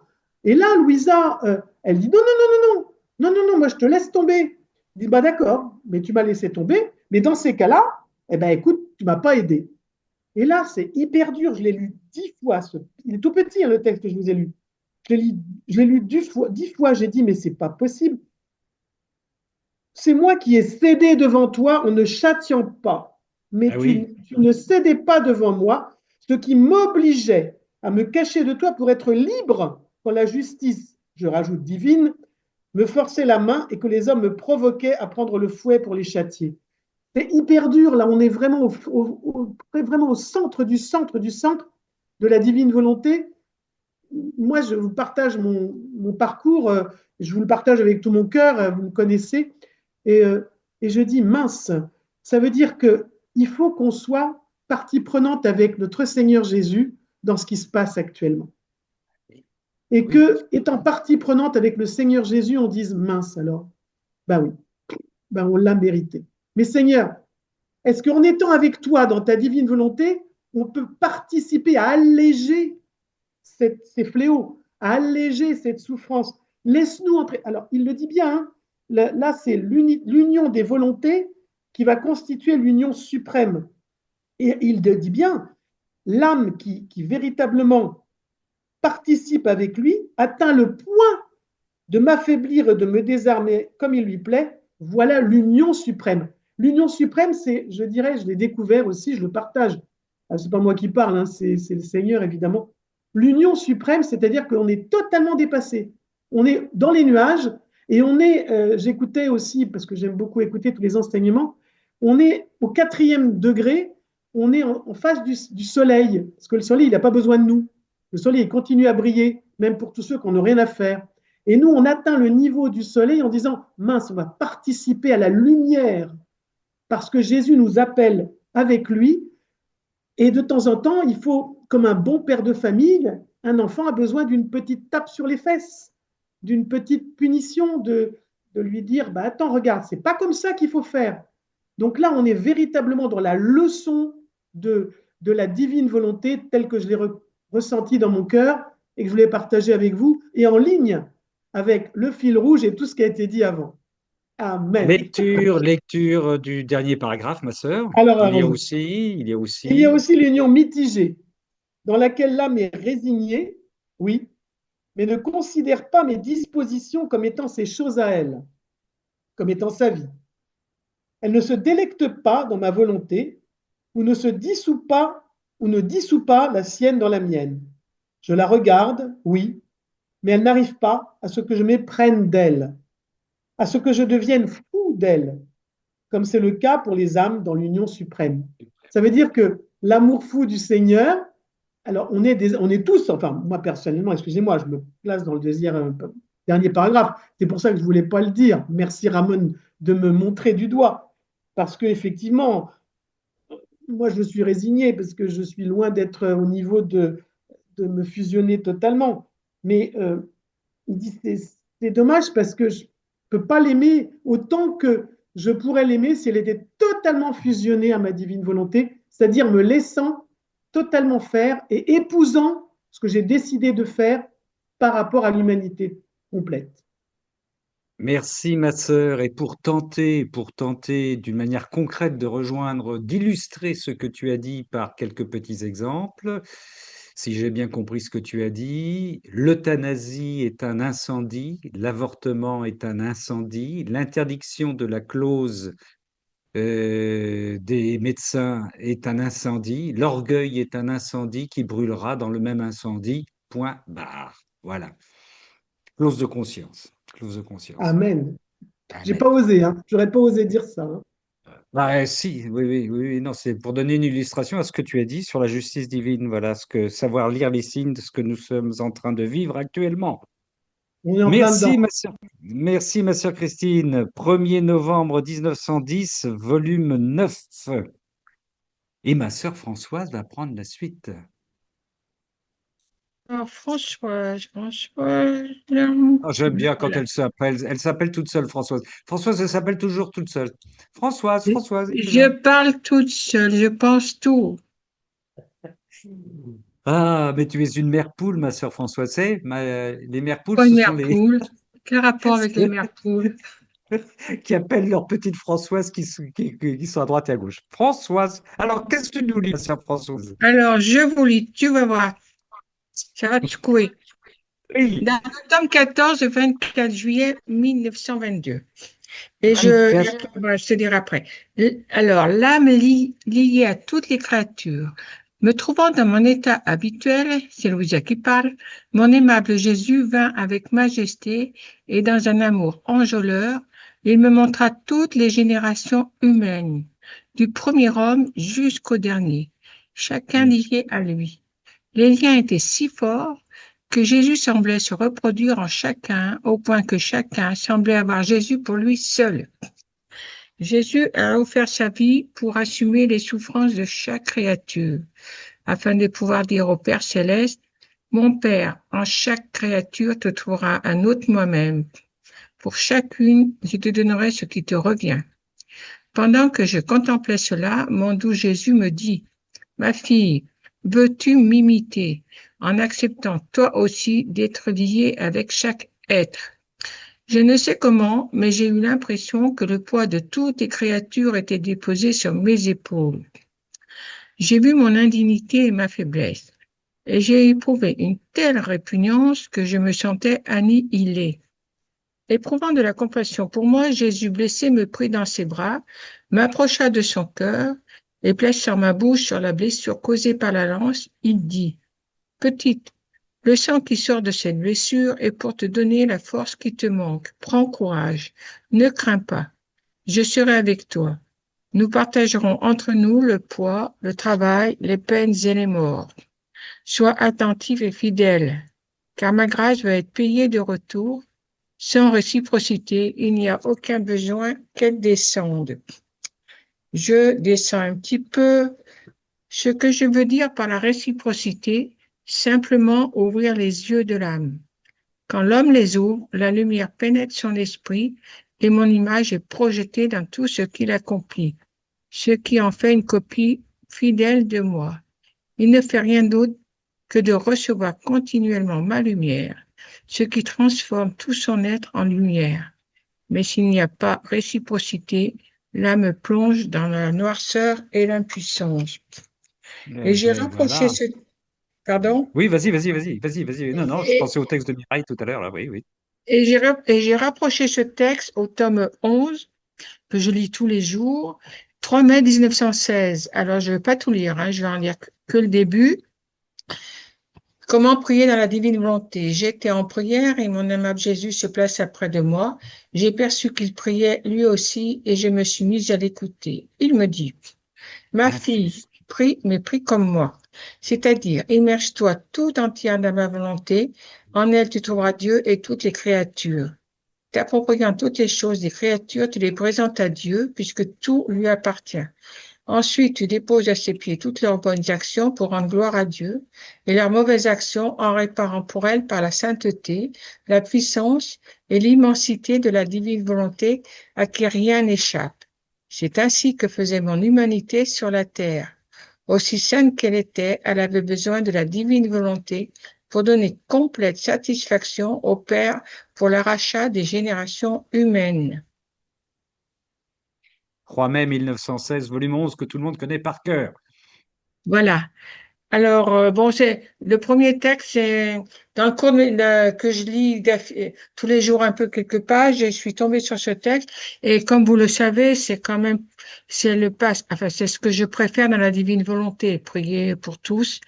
Et là, Louisa, elle dit non, non, non, non, non, non, non, non, moi je te laisse tomber. Il dit bah d'accord, mais tu m'as laissé tomber, mais dans ces cas-là, eh ben écoute, tu m'as pas aidé. Et là, c'est hyper dur. Je l'ai lu 10 fois. Il est tout petit, hein, le texte que je vous ai lu. Je l'ai lu 10 fois. J'ai dit, mais c'est pas possible. C'est moi qui ai cédé devant toi en ne châtiant pas. Mais tu ne cédais pas devant moi, ce qui m'obligeait à me cacher de toi pour être libre quand la justice, je rajoute divine, me forçait la main et que les hommes me provoquaient à prendre le fouet pour les châtier. C'est hyper dur, là, on est vraiment vraiment au centre de la divine volonté. Moi, je vous partage mon parcours, je vous le partage avec tout mon cœur, vous me connaissez, et, et je dis, mince, ça veut dire qu'il faut qu'on soit partie prenante avec notre Seigneur Jésus dans ce qui se passe actuellement. Et que, étant partie prenante avec le Seigneur Jésus, on dise, mince alors, ben oui, ben on l'a mérité. Mais Seigneur, est-ce qu'en étant avec toi dans ta divine volonté, on peut participer à alléger ces fléaux, à alléger cette souffrance? Laisse-nous entrer. Alors, il le dit bien, hein, là, c'est l'union des volontés qui va constituer l'union suprême. Et il le dit bien, l'âme qui véritablement participe avec lui atteint le point de m'affaiblir et de me désarmer comme il lui plaît. Voilà l'union suprême. L'union suprême, c'est, je dirais, je l'ai découvert aussi, je le partage. C'est pas moi qui parle, hein, c'est le Seigneur, évidemment. L'union suprême, c'est-à-dire qu'on est totalement dépassé. On est dans les nuages et on est, j'écoutais aussi, parce que j'aime beaucoup écouter tous les enseignements, on est au 4e degré, on est en face du soleil, parce que le soleil, il n'a pas besoin de nous. Le soleil, il continue à briller, même pour tous ceux qui n'ont rien à faire. Et nous, on atteint le niveau du soleil en disant, mince, on va participer à la lumière, parce que Jésus nous appelle avec lui. Et de temps en temps, il faut, comme un bon père de famille, un enfant a besoin d'une petite tape sur les fesses, d'une petite punition, de lui dire, bah, attends, regarde, c'est pas comme ça qu'il faut faire. Donc là, on est véritablement dans la leçon de la divine volonté telle que je l'ai ressentie dans mon cœur et que je voulais partager avec vous, et en ligne avec le fil rouge et tout ce qui a été dit avant. Amen. Lecture du dernier paragraphe, ma sœur. Alors, il y a aussi l'union mitigée, dans laquelle l'âme est résignée, oui, mais ne considère pas mes dispositions comme étant ses choses à elle, comme étant sa vie. Elle ne se délecte pas dans ma volonté, ou ne dissout pas la sienne dans la mienne. Je la regarde, oui, mais elle n'arrive pas à ce que je m'éprenne d'elle, à ce que je devienne fou d'elle, comme c'est le cas pour les âmes dans l'union suprême. Ça veut dire que l'amour fou du Seigneur, alors on est tous, enfin moi personnellement, excusez-moi, je me place dans le dernier paragraphe, c'est pour ça que je ne voulais pas le dire. Merci Ramon de me montrer du doigt, parce qu'effectivement, moi je suis résigné, parce que je suis loin d'être au niveau de me fusionner totalement. Mais c'est dommage parce que je ne peux pas l'aimer autant que je pourrais l'aimer si elle était totalement fusionnée à ma divine volonté, c'est-à-dire me laissant totalement faire et épousant ce que j'ai décidé de faire par rapport à l'humanité complète. Merci, ma sœur. Et pour tenter d'une manière concrète de rejoindre, d'illustrer ce que tu as dit par quelques petits exemples, si j'ai bien compris ce que tu as dit, l'euthanasie est un incendie, l'avortement est un incendie, l'interdiction de la clause des médecins est un incendie, l'orgueil est un incendie qui brûlera dans le même incendie, point barre. Voilà. Clause de conscience. Clause de conscience. Amen. J'ai pas osé, hein. J'aurais pas osé dire ça. Hein. Bah, si, oui, non, c'est pour donner une illustration à ce que tu as dit sur la justice divine. Voilà, savoir lire les signes de ce que nous sommes en train de vivre actuellement. On est en plein dedans. Merci, ma sœur Christine. 1er novembre 1910, volume 9. Et ma sœur Françoise va prendre la suite. Alors, Françoise, Ah, j'aime bien quand voilà. elle s'appelle toute seule, Françoise. Françoise, elle s'appelle toujours toute seule. Françoise, Je excusez-moi. parle toute seule, je pense tout. Ah, mais tu es une mère poule, ma sœur Françoise. C'est, les mères poules, Pas une ce sont mère les poule. Quel rapport avec les mères poules? qui appellent leurs petites Françoises qui sont à droite et à gauche. Françoise. Alors, qu'est-ce que tu nous lis, ma sœur Françoise? Alors, je vous lis, tu vas voir, ça va te secouer. Oui, Dans le tome 14, le 24 juillet 1922. Et 24. je te dirai après. Alors, l'âme liée à toutes les créatures, me trouvant dans mon état habituel, c'est Louisa qui parle, mon aimable Jésus vint avec majesté et dans un amour enjôleur, il me montra toutes les générations humaines, du premier homme jusqu'au dernier, chacun lié à lui. Les liens étaient si forts que Jésus semblait se reproduire en chacun, au point que chacun semblait avoir Jésus pour lui seul. Jésus a offert sa vie pour assumer les souffrances de chaque créature, afin de pouvoir dire au Père céleste, mon Père, en chaque créature te trouvera un autre moi-même. Pour chacune, je te donnerai ce qui te revient. Pendant que je contemplais cela, mon doux Jésus me dit, ma fille, veux-tu m'imiter en acceptant toi aussi d'être liée avec chaque être? Je ne sais comment, mais j'ai eu l'impression que le poids de toutes les créatures était déposé sur mes épaules. J'ai vu mon indignité et ma faiblesse, et j'ai éprouvé une telle répugnance que je me sentais annihilée. Éprouvant de la compassion pour moi, Jésus blessé me prit dans ses bras, m'approcha de son cœur, et plaçant ma bouche sur la blessure causée par la lance, il dit, petite, le sang qui sort de cette blessure est pour te donner la force qui te manque. Prends courage. Ne crains pas. Je serai avec toi. Nous partagerons entre nous le poids, le travail, les peines et les morts. Sois attentif et fidèle, car ma grâce va être payée de retour. Sans réciprocité, il n'y a aucun besoin qu'elle descende. Je descends un petit peu. Ce que je veux dire par la réciprocité, simplement ouvrir les yeux de l'âme. Quand l'homme les ouvre, la lumière pénètre son esprit et mon image est projetée dans tout ce qu'il accomplit, ce qui en fait une copie fidèle de moi. Il ne fait rien d'autre que de recevoir continuellement ma lumière, ce qui transforme tout son être en lumière. Mais s'il n'y a pas réciprocité, l'âme plonge dans la noirceur et l'impuissance. Et j'ai rapproché Voilà. ce... Pardon? Oui, vas-y. Non, je Et, pensais au texte de Mireille tout à l'heure, là, oui. et j'ai rapproché ce texte au tome 11, que je lis tous les jours, 3 mai 1916. Alors, je ne vais pas tout lire, hein, je vais en lire que le début. Comment prier dans la divine volonté? J'étais en prière et mon aimable Jésus se plaça près de moi. J'ai perçu qu'il priait lui aussi et je me suis mise à l'écouter. Il me dit, ma fille, prie, mais prie comme moi. C'est-à-dire, immerge-toi tout entière dans ma volonté. En elle, tu trouveras Dieu et toutes les créatures. T'appropriant toutes les choses des créatures, tu les présentes à Dieu puisque tout lui appartient. Ensuite, tu déposes à ses pieds toutes leurs bonnes actions pour rendre gloire à Dieu et leurs mauvaises actions en réparant pour elles par la sainteté, la puissance et l'immensité de la divine volonté à qui rien n'échappe. C'est ainsi que faisait mon humanité sur la terre. Aussi sainte qu'elle était, elle avait besoin de la divine volonté pour donner complète satisfaction au Père pour le rachat des générations humaines. 3 mai 1916, volume 11, que tout le monde connaît par cœur. Voilà. Alors, bon, c'est le premier texte, c'est dans le cours que je lis tous les jours un peu quelques pages, et je suis tombée sur ce texte. Et comme vous le savez, c'est quand même, c'est ce que je préfère dans la divine volonté, prier pour tous.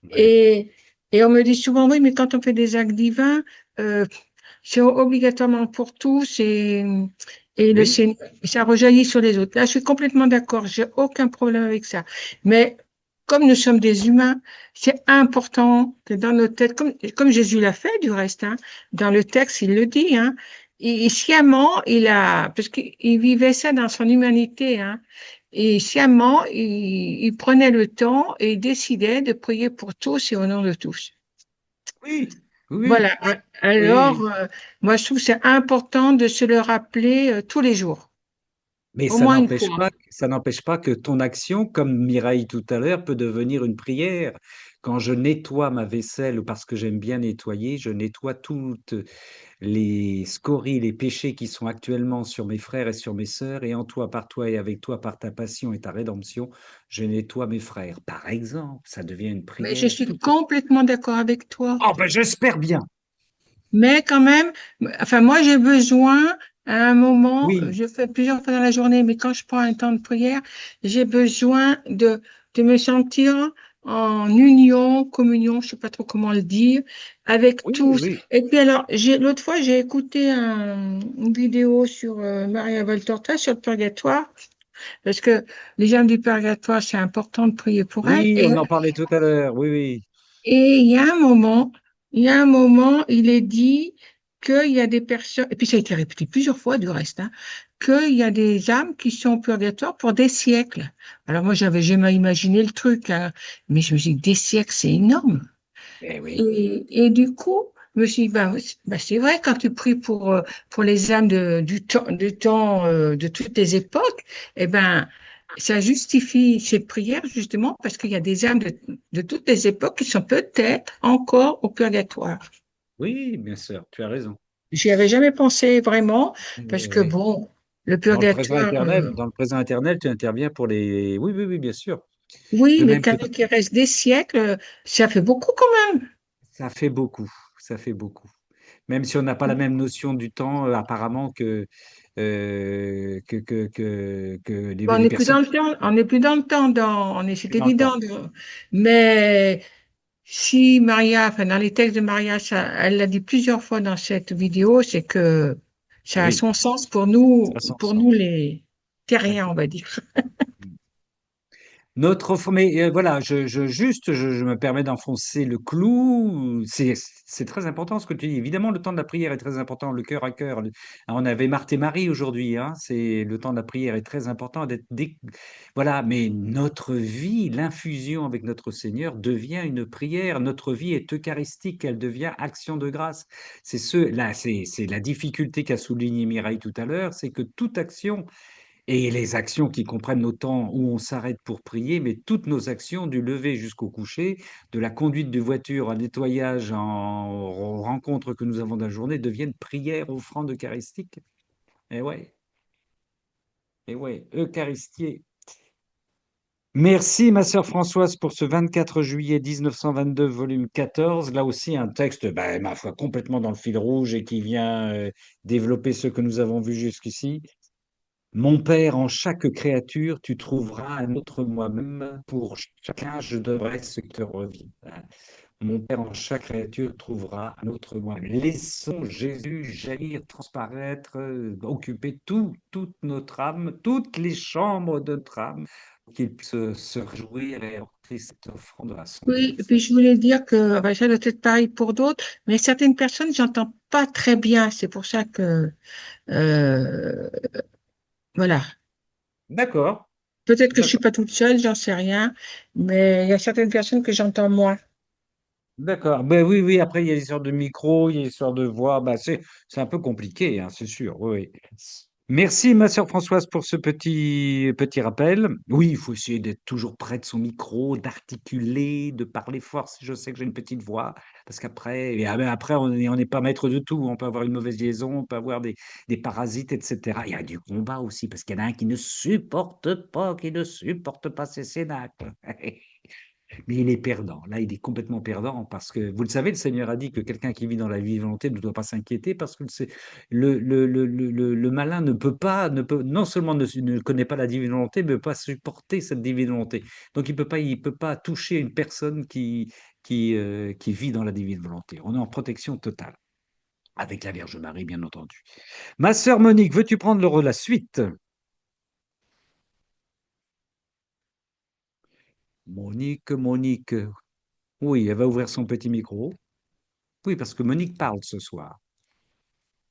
Oui. Et on me dit souvent, oui, mais quand on fait des actes divins, c'est obligatoirement pour tous et le Oui. Seigneur, ça rejaillit sur les autres. Là, je suis complètement d'accord, j'ai aucun problème avec ça. Mais comme nous sommes des humains, c'est important que dans nos têtes, comme Jésus l'a fait du reste, hein, dans le texte, il le dit, hein, et sciemment, parce qu'il vivait ça dans son humanité, hein, et sciemment, il prenait le temps et il décidait de prier pour tous et au nom de tous. Oui, oui, Voilà. Alors, oui. moi, je trouve que c'est important de se le rappeler tous les jours, Mais au moins une fois. ça n'empêche pas que ton action, comme Mireille tout à l'heure, peut devenir une prière. Quand je nettoie ma vaisselle, ou parce que j'aime bien nettoyer, je nettoie toutes les scories, les péchés qui sont actuellement sur mes frères et sur mes sœurs, et en toi, par toi et avec toi, par ta passion et ta rédemption, je nettoie mes frères. Par exemple, ça devient une Mais je prière. suis complètement d'accord avec toi. Oh, ben j'espère bien. Mais quand même, enfin, moi, j'ai besoin, à un moment, Oui, je fais plusieurs fois dans la journée, mais quand je prends un temps de prière, j'ai besoin de me sentir en union, communion, je sais pas trop comment le dire, avec oui, tous. oui. Et puis alors, l'autre fois, j'ai écouté une vidéo sur Maria Valtorta sur le purgatoire, parce que les gens du purgatoire, c'est important de prier pour elles. Oui, on en parlait tout à l'heure. Oui, oui. Et il y a un moment, il est dit qu'il y a des personnes, et puis ça a été répété plusieurs fois du reste, hein, qu'il y a des âmes qui sont au purgatoire pour des siècles. Alors moi, j'avais jamais imaginé le truc, hein, mais je me suis dit, des siècles, c'est énorme. Eh oui. Et du coup, je me suis dit, c'est vrai, quand tu pries pour les âmes du temps, de toutes les époques, eh ben, ça justifie ces prières justement parce qu'il y a des âmes de toutes les époques qui sont peut-être encore au purgatoire. Oui, bien sûr, tu as raison. J'y avais jamais pensé vraiment parce Oui, que oui. bon, le purgatoire, Dans le présent éternel, tu interviens pour les. Oui, oui, oui, bien sûr. oui, De mais même que quand il reste des siècles, ça fait beaucoup quand même. ça fait beaucoup, ça fait beaucoup. Même si on n'a pas la même notion du temps, apparemment que Bon, on les n'est plus personnes dans le temps, on n'est plus dans le temps, c'est plus dans le temps. évident. Mais si Maria, enfin dans les textes de Maria, elle l'a dit plusieurs fois dans cette vidéo, c'est que ça a Oui, son sens ça a son pour nous sens. les Ouais. terriens, on va dire. Mais voilà, je me permets d'enfoncer le clou. C'est très important ce que tu dis. Évidemment, le temps de la prière est très important, le cœur à cœur. On avait Marthe et Marie aujourd'hui, hein. C'est le temps de la prière est très important voilà. Mais notre vie, l'infusion avec notre Seigneur devient une prière. Notre vie est eucharistique, elle devient action de grâce. C'est la difficulté qu'a souligné Mireille tout à l'heure, c'est que toute action et les actions qui comprennent nos temps où on s'arrête pour prier, mais toutes nos actions, du lever jusqu'au coucher, de la conduite de voiture, au nettoyage, aux rencontres que nous avons dans la journée, deviennent prières, offrandes eucharistiques. Ouais, et ouais, Eucharistie. Merci, ma sœur Françoise, pour ce 24 juillet 1922, volume 14. Là aussi, un texte, ben, ma foi, complètement dans le fil rouge et qui vient développer ce que nous avons vu jusqu'ici. Mon Père, en chaque créature, tu trouveras un autre moi-même. Pour chacun, je devrais ce qui te revient. Mon Père, en chaque créature, trouvera un autre moi-même. Laissons Jésus jaillir, transparaître, occuper toute notre âme, toutes les chambres de notre âme, qu'il puisse se réjouir et offrir cette offrande à son Oui, et Fils. puis je voulais dire que enfin, ça doit être pareil pour d'autres, mais certaines personnes, j'entends pas très bien. C'est pour ça que euh, voilà. D'accord, Peut-être que je suis d'accord. pas toute seule, j'en sais rien, mais il y a certaines personnes que j'entends moins. D'accord. Ben oui, oui, après, il y a l'histoire de micro, il y a l'histoire de voix. Ben, c'est un peu compliqué, hein, c'est sûr. Oui, oui. Merci, ma sœur Françoise, pour ce petit rappel. Oui, il faut essayer d'être toujours près de son micro, d'articuler, de parler fort si je sais que j'ai une petite voix. Parce qu'après, après, on n'est pas maître de tout. On peut avoir une mauvaise liaison, on peut avoir des parasites, etc. Il y a du combat aussi, parce qu'il y en a un qui ne supporte pas ces cénacles. Mais il est perdant. Là, il est complètement perdant parce que, vous le savez, le Seigneur a dit que quelqu'un qui vit dans la vie volonté ne doit pas s'inquiéter parce que le malin ne peut pas, non seulement ne connaît pas la divine volonté, mais ne peut pas supporter cette divine volonté. Donc, il peut pas toucher une personne qui vit dans la divine volonté. On est en protection totale. Avec la Vierge Marie, bien entendu. Ma sœur Monique, veux-tu prendre la suite? Monique, Monique. Oui, elle va ouvrir son petit micro. Oui, parce que Monique parle ce soir.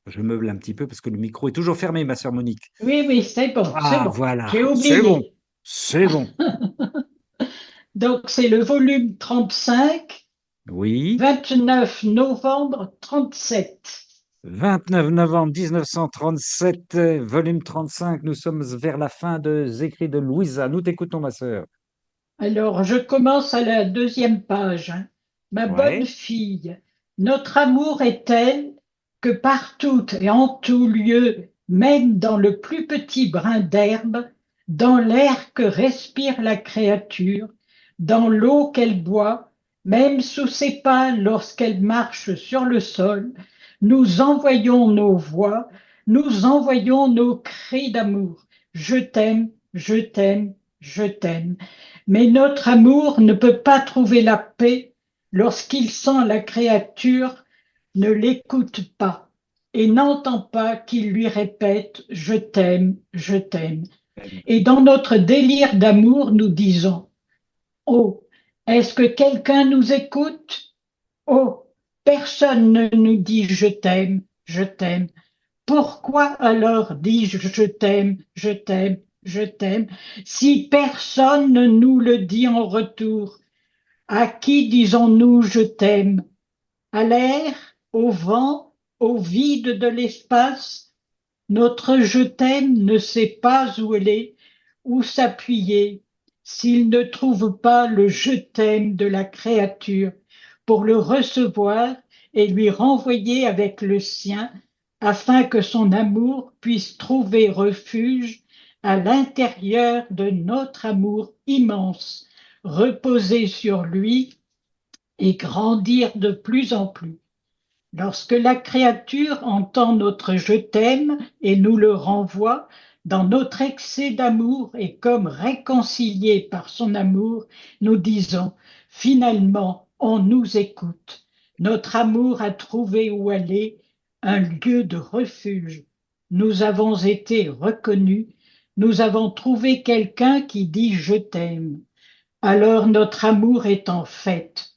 Je meuble un petit peu parce que le micro est toujours fermé, ma sœur Monique. Oui, oui, c'est bon, c'est Ah, bon. voilà, J'ai c'est bon, oublié. c'est bon. Donc, c'est le volume 35, Oui, 29 novembre 37. 29 novembre 1937, volume 35. Nous sommes vers la fin des écrits de Louisa. Nous t'écoutons, ma sœur. Alors, je commence à la deuxième page, hein. Ma bonne Ouais. fille, notre amour est tel que partout et en tout lieu, même dans le plus petit brin d'herbe, dans l'air que respire la créature, dans l'eau qu'elle boit, même sous ses pas lorsqu'elle marche sur le sol, nous envoyons nos voix, nous envoyons nos cris d'amour. Je t'aime, je t'aime, je t'aime. Mais notre amour ne peut pas trouver la paix lorsqu'il sent la créature ne l'écoute pas et n'entend pas qu'il lui répète ⁇ Je t'aime, je t'aime ⁇ Et dans notre délire d'amour, nous disons ⁇ Oh, est-ce que quelqu'un nous écoute? Oh, personne ne nous dit ⁇ Je t'aime, je t'aime ⁇ Pourquoi alors dis-je t'aime, je t'aime, je t'aime, si personne ne nous le dit en retour? À qui disons-nous je t'aime? À l'air, au vent, au vide de l'espace? Notre je t'aime ne sait pas où aller, où s'appuyer, s'il ne trouve pas le je t'aime de la créature pour le recevoir et lui renvoyer avec le sien, afin que son amour puisse trouver refuge à l'intérieur de notre amour immense, reposer sur lui et grandir de plus en plus. Lorsque la créature entend notre je t'aime et nous le renvoie, dans notre excès d'amour et comme réconciliés par son amour, nous disons finalement on nous écoute. Notre amour a trouvé où aller, un lieu de refuge. Nous avons été reconnus, nous avons trouvé quelqu'un qui dit je t'aime. Alors notre amour est en fête.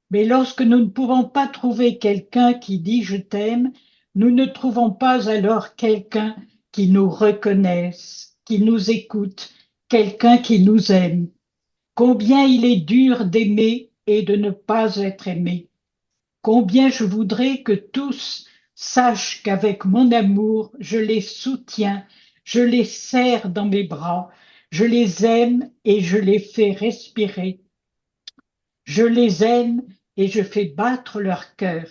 Mais lorsque nous ne pouvons pas trouver quelqu'un qui dit je t'aime, nous ne trouvons pas alors quelqu'un qui nous reconnaisse, qui nous écoute, quelqu'un qui nous aime. Combien il est dur d'aimer et de ne pas être aimé. Combien je voudrais que tous sachent qu'avec mon amour, je les soutiens, je les serre dans mes bras, je les aime et je les fais respirer. Je les aime et je fais battre leur cœur.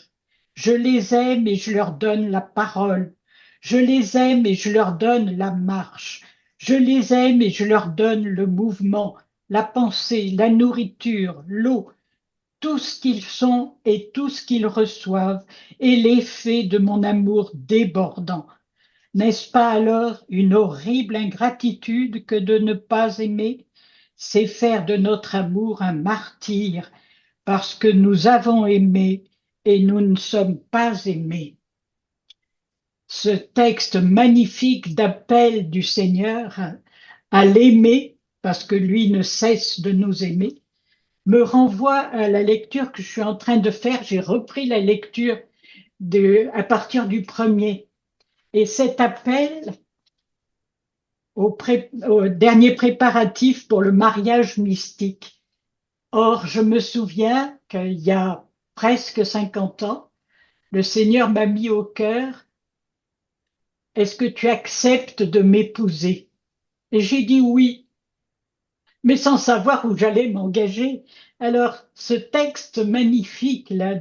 Je les aime et je leur donne la parole. Je les aime et je leur donne la marche. Je les aime et je leur donne le mouvement, la pensée, la nourriture, l'eau, tout ce qu'ils sont et tout ce qu'ils reçoivent et l'effet de mon amour débordant. N'est-ce pas alors une horrible ingratitude que de ne pas aimer? C'est faire de notre amour un martyr, parce que nous avons aimé et nous ne sommes pas aimés. Ce texte magnifique d'appel du Seigneur à l'aimer, parce que lui ne cesse de nous aimer, me renvoie à la lecture que je suis en train de faire. J'ai repris la lecture à partir du premier. Et cet appel au dernier préparatif pour le mariage mystique. Or, je me souviens qu'il y a presque 50 ans, le Seigneur m'a mis au cœur, est-ce que tu acceptes de m'épouser? Et j'ai dit oui, mais sans savoir où j'allais m'engager. Alors, ce texte magnifique là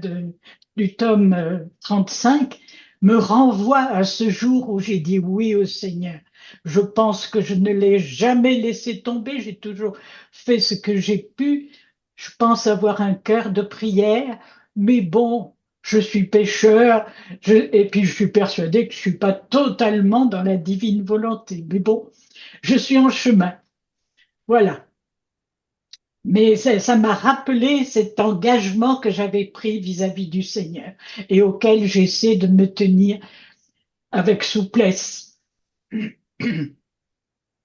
du tome 35 me renvoie à ce jour où j'ai dit oui au Seigneur. Je pense que je ne l'ai jamais laissé tomber, j'ai toujours fait ce que j'ai pu. Je pense avoir un cœur de prière, mais bon, je suis pécheur, et puis je suis persuadé que je suis pas totalement dans la divine volonté. Mais bon, je suis en chemin. Voilà. Mais ça m'a rappelé cet engagement que j'avais pris vis-à-vis du Seigneur et auquel j'essaie de me tenir avec souplesse.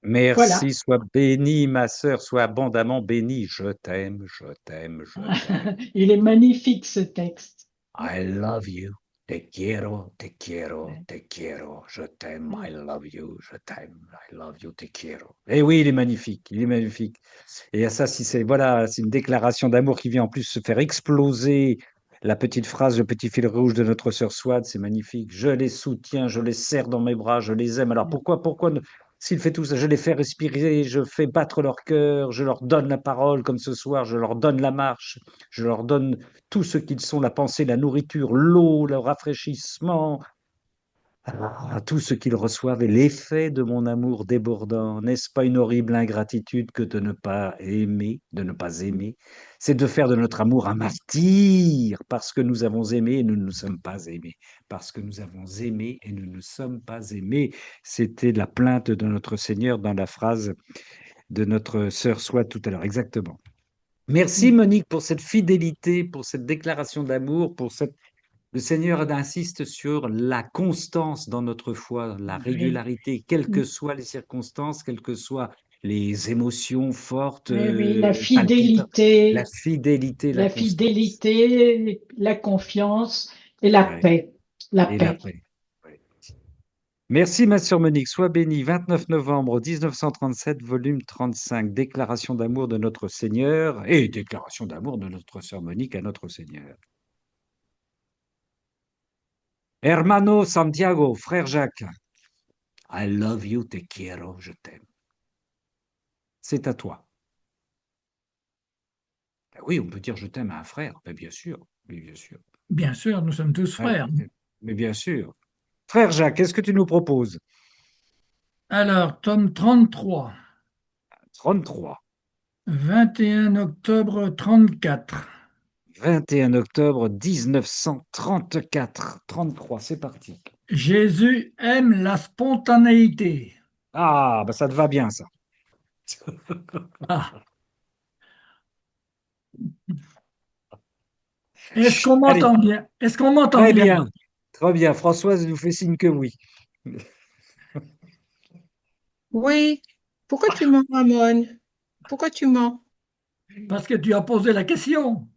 Voilà. Merci, sois bénie, ma sœur, sois abondamment bénie. Je t'aime, je t'aime, je t'aime. Il est magnifique ce texte. I love you. Te quiero, te quiero, te quiero. Je t'aime, I love you, je t'aime, I love you, te quiero. Eh oui, il est magnifique, il est magnifique. Et ça, si c'est voilà, c'est une déclaration d'amour qui vient en plus se faire exploser la petite phrase, le petit fil rouge de notre sœur Swad, c'est magnifique. Je les soutiens, je les serre dans mes bras, je les aime. Alors pourquoi s'il fait tout ça, je les fais respirer, je fais battre leur cœur, je leur donne la parole comme ce soir, je leur donne la marche, je leur donne tout ce qu'ils sont, la pensée, la nourriture, l'eau, le rafraîchissement, tout ce qu'ils reçoivent est l'effet de mon amour débordant. N'est-ce pas une horrible ingratitude que de ne pas aimer, de ne pas aimer? C'est de faire de notre amour un martyr, parce que nous avons aimé et nous ne nous sommes pas aimés. Parce que nous avons aimé et nous ne sommes pas aimés. C'était la plainte de notre Seigneur dans la phrase de notre sœur Swat tout à l'heure. Exactement. Merci Monique pour cette fidélité, pour cette déclaration d'amour, pour cette... Le Seigneur insiste sur la constance dans notre foi, la Oui. régularité, quelles que soient les circonstances, quelles que soient les émotions fortes, Oui, la palpitantes, la fidélité, fidélité, la la constance. fidélité, la confiance et la Ouais. paix. La Et la paix. paix. Ouais. Merci ma sœur Monique, sois bénie. 29 novembre 1937, volume 35, déclaration d'amour de notre Seigneur et déclaration d'amour de notre sœur Monique à notre Seigneur. Hermano Santiago, frère Jacques, I love you, te quiero, je t'aime. C'est à toi. Ben oui, on peut dire je t'aime à un frère, ben bien sûr, mais bien sûr. Bien sûr, nous sommes tous Ouais, frères. mais bien sûr. Frère Jacques, qu'est-ce que tu nous proposes? Alors, tome 33, 33, 21 octobre 34. 21 octobre 1934, 33, c'est parti. Jésus aime la spontanéité. Ah, ben ça te va bien ça. Ah, est-ce qu'on Allez, m'entend bien? Est-ce qu'on m'entend très bien? bien, très bien. Françoise nous fait signe que oui. Oui. Pourquoi tu mens, Ramon? Pourquoi tu mens? Parce que tu as posé la question.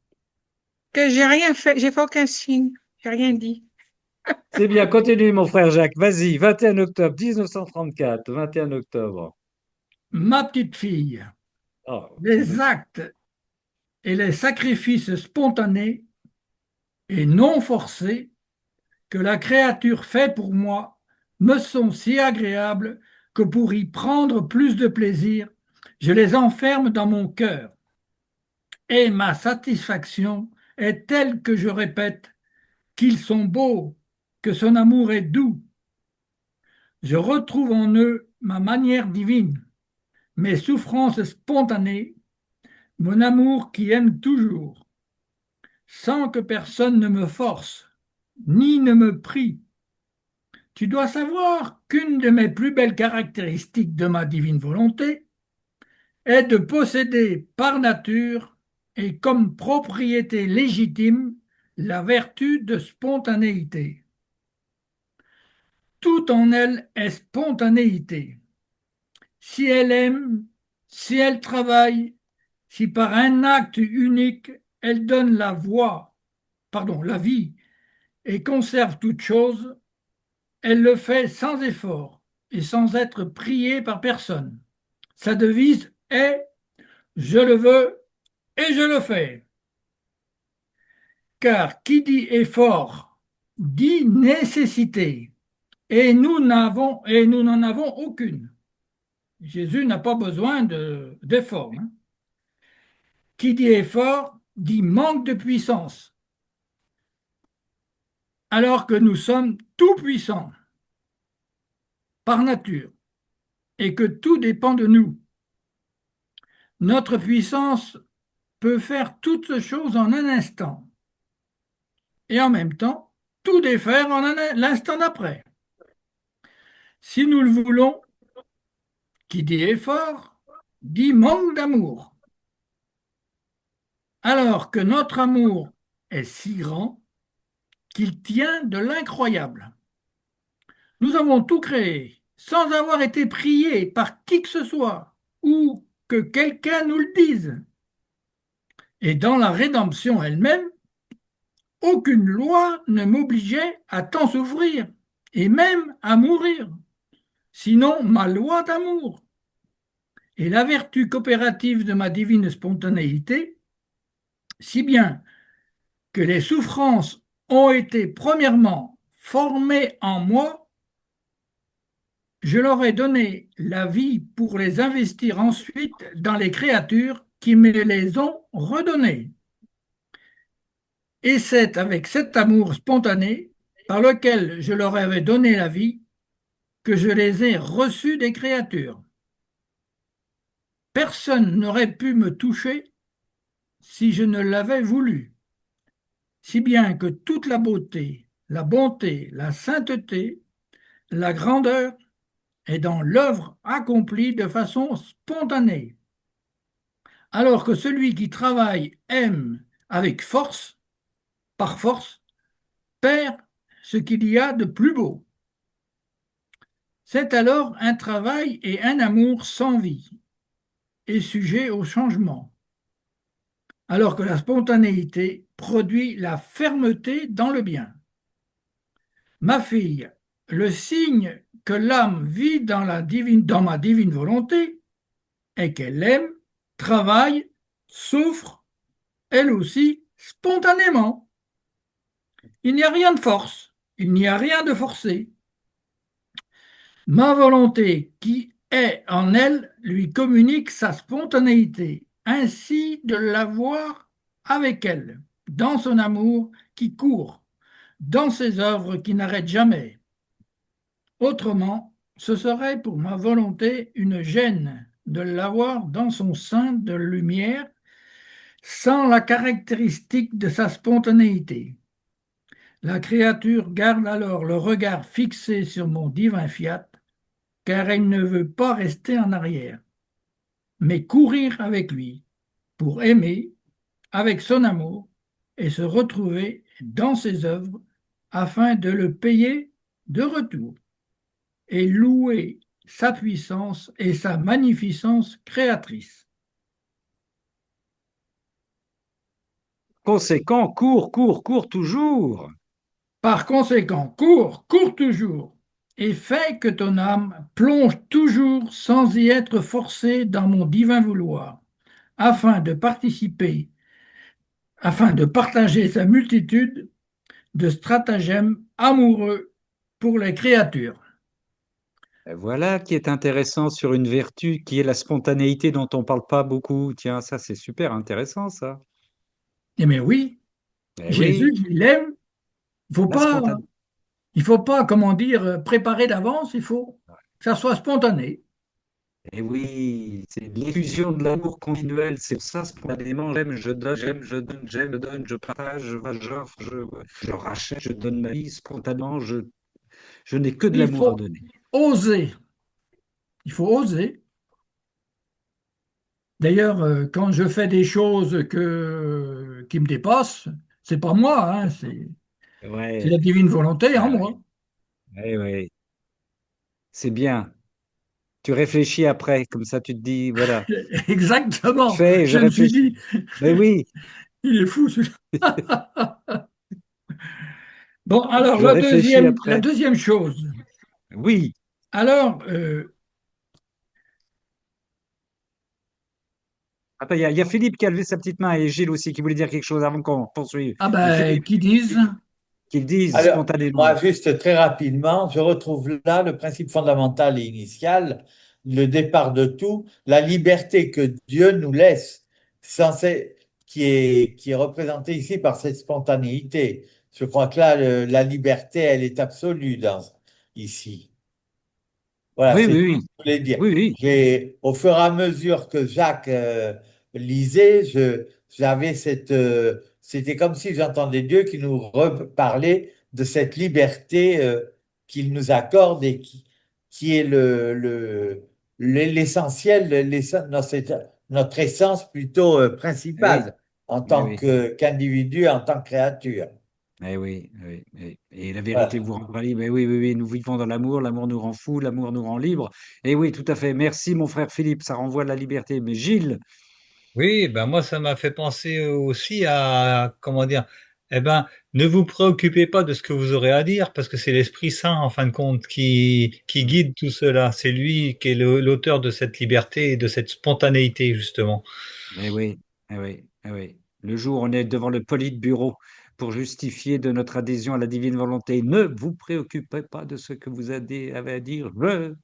Que j'ai rien fait, j'ai fait aucun signe, j'ai rien dit. C'est bien, continue mon frère Jacques, vas-y, 21 octobre 1934, 21 octobre. Ma petite fille, Oh, les actes et les sacrifices spontanés et non forcés que la créature fait pour moi me sont si agréables que pour y prendre plus de plaisir, je les enferme dans mon cœur. Et ma satisfaction est telle que je répète qu'ils sont beaux, que son amour est doux. Je retrouve en eux ma manière divine, mes souffrances spontanées, mon amour qui aime toujours, sans que personne ne me force, ni ne me prie. Tu dois savoir qu'une de mes plus belles caractéristiques de ma divine volonté est de posséder par nature et comme propriété légitime la vertu de spontanéité. Tout en elle est spontanéité. Si elle aime, si elle travaille, si par un acte unique elle donne la vie, et conserve toute chose, elle le fait sans effort et sans être priée par personne. Sa devise est je le veux et je le fais. Car qui dit effort dit nécessité, et nous n'en avons aucune. Jésus n'a pas besoin d'effort. Hein. Qui dit effort dit manque de puissance, alors que nous sommes tout puissants par nature et que tout dépend de nous. Notre puissance peut faire toutes choses en un instant et en même temps tout défaire en l'instant d'après. Si nous le voulons, qui dit effort, dit manque d'amour. Alors que notre amour est si grand qu'il tient de l'incroyable. Nous avons tout créé sans avoir été prié par qui que ce soit, ou que quelqu'un nous le dise. Et dans la rédemption elle-même, aucune loi ne m'obligeait à tant souffrir, et même à mourir, sinon ma loi d'amour. Et la vertu coopérative de ma divine spontanéité, si bien que les souffrances ont été premièrement formées en moi, je leur ai donné la vie pour les investir ensuite dans les créatures qui me les ont redonnées. Et c'est avec cet amour spontané par lequel je leur avais donné la vie que je les ai reçus des créatures. Personne n'aurait pu me toucher si je ne l'avais voulu, si bien que toute la beauté, la bonté, la sainteté, la grandeur est dans l'œuvre accomplie de façon spontanée, alors que celui qui travaille aime avec force, par force, perd ce qu'il y a de plus beau. C'est alors un travail et un amour sans vie et sujet au changement, alors que la spontanéité produit la fermeté dans le bien. Ma fille, le signe que l'âme vit dans ma divine volonté est qu'elle aime, travaille, souffre, elle aussi, spontanément. Il n'y a rien de force, il n'y a rien de forcé. Ma volonté qui est en elle lui communique sa spontanéité, ainsi de l'avoir avec elle, dans son amour qui court, dans ses œuvres qui n'arrêtent jamais. Autrement, ce serait pour ma volonté une gêne de l'avoir dans son sein de lumière sans la caractéristique de sa spontanéité. La créature garde alors le regard fixé sur mon divin fiat, car elle ne veut pas rester en arrière, mais courir avec lui pour aimer avec son amour et se retrouver dans ses œuvres afin de le payer de retour et louer sa puissance et sa magnificence créatrice. Conséquent, cours toujours. Par conséquent, cours toujours, et fais que ton âme plonge toujours sans y être forcée dans mon divin vouloir, afin de participer, afin de partager sa multitude de stratagèmes amoureux pour les créatures. Voilà qui est intéressant sur une vertu qui est la spontanéité dont on ne parle pas beaucoup. Tiens, ça c'est super intéressant ça. Eh bien oui, Eh Jésus, oui, il aime. Il faut la pas, spontanéité. il faut pas, comment dire, préparer d'avance. Il faut que ça soit spontané. Eh oui, c'est l'effusion de l'amour continuel. C'est ça, spontanément, j'aime, je donne, je partage, j'offre, je rachète, je donne ma vie. Spontanément, je n'ai que de Il l'amour à faut donner. oser. Il faut oser. D'ailleurs, quand je fais des choses qui me dépassent, c'est pas moi, hein, c'est Ouais, la divine volonté en ah oui, moi. ouais, ouais. C'est bien. Tu réfléchis après, comme ça tu te dis, voilà, je Exactement. fais et je Je me suis réfléchis. dit, Mais oui, il est fou celui-là. Bon, alors je réfléchis la après. deuxième chose. Oui. Alors, Attends, il y a Philippe qui a levé sa petite main et Gilles aussi qui voulait dire quelque chose avant qu'on poursuive. ah Mais ben, Philippe, qui disent? qu'ils disent Alors, moi, spontanément. juste très rapidement, je retrouve là le principe fondamental et initial, le départ de tout, la liberté que Dieu nous laisse, censé, qui est représentée ici par cette spontanéité. Je crois que là, la liberté, elle est absolue ici. Voilà, Oui, c'est oui, tout ce oui, que je voulais dire. oui, oui. Au fur et à mesure que Jacques lisait, j'avais c'était comme si j'entendais Dieu qui nous reparlait de cette liberté qu'il nous accorde et qui est l'essentiel, notre essence plutôt Oui, principale en oui, tant oui. qu'individu, en tant que créature. oui, oui, oui. Et la vérité Voilà. vous rendra libre. Eh oui, oui, oui, nous vivons dans l'amour nous rend fous, l'amour nous rend libre. Et oui, tout à fait. Merci, mon frère Philippe, ça renvoie à la liberté. Mais Gilles, Oui, ben moi, ça m'a fait penser aussi à, comment dire, eh ben, ne vous préoccupez pas de ce que vous aurez à dire, parce que c'est l'Esprit Saint, en fin de compte, qui guide tout cela. C'est lui qui est l'auteur de cette liberté et de cette spontanéité, justement. eh oui, eh oui, eh oui. Le jour où on est devant le politburo pour justifier de notre adhésion à la divine volonté, ne vous préoccupez pas de ce que vous avez à dire.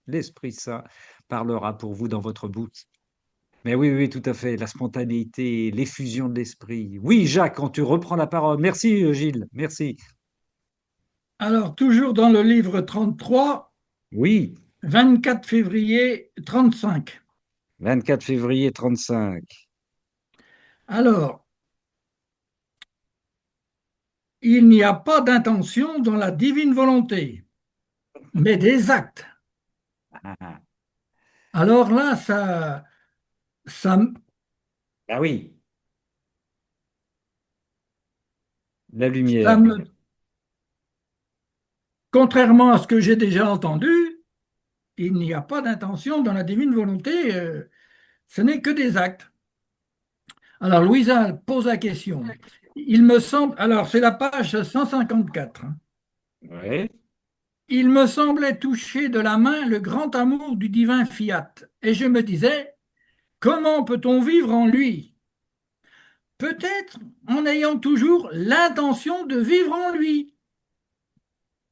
L'Esprit Saint parlera pour vous dans votre bouche. Mais oui, oui, tout à fait. La spontanéité, l'effusion de l'esprit. Oui, Jacques, quand tu reprends la parole. Merci, Gilles. Merci. Alors, toujours dans le livre 33, Oui, 24 février 35. 24 février 35. Alors, il n'y a pas d'intention dans la divine volonté, mais des actes. Ah, ah. Alors là, ça, Ah oui, la ça lumière. me, contrairement à ce que j'ai déjà entendu, il n'y a pas d'intention dans la divine volonté, ce n'est que des actes. Alors, Louisa pose la question. Il me semble, alors c'est la page 154. Ouais. Il me semblait toucher de la main le grand amour du divin fiat, et je me disais, comment peut-on vivre en lui? Peut-être en ayant toujours l'intention de vivre en lui.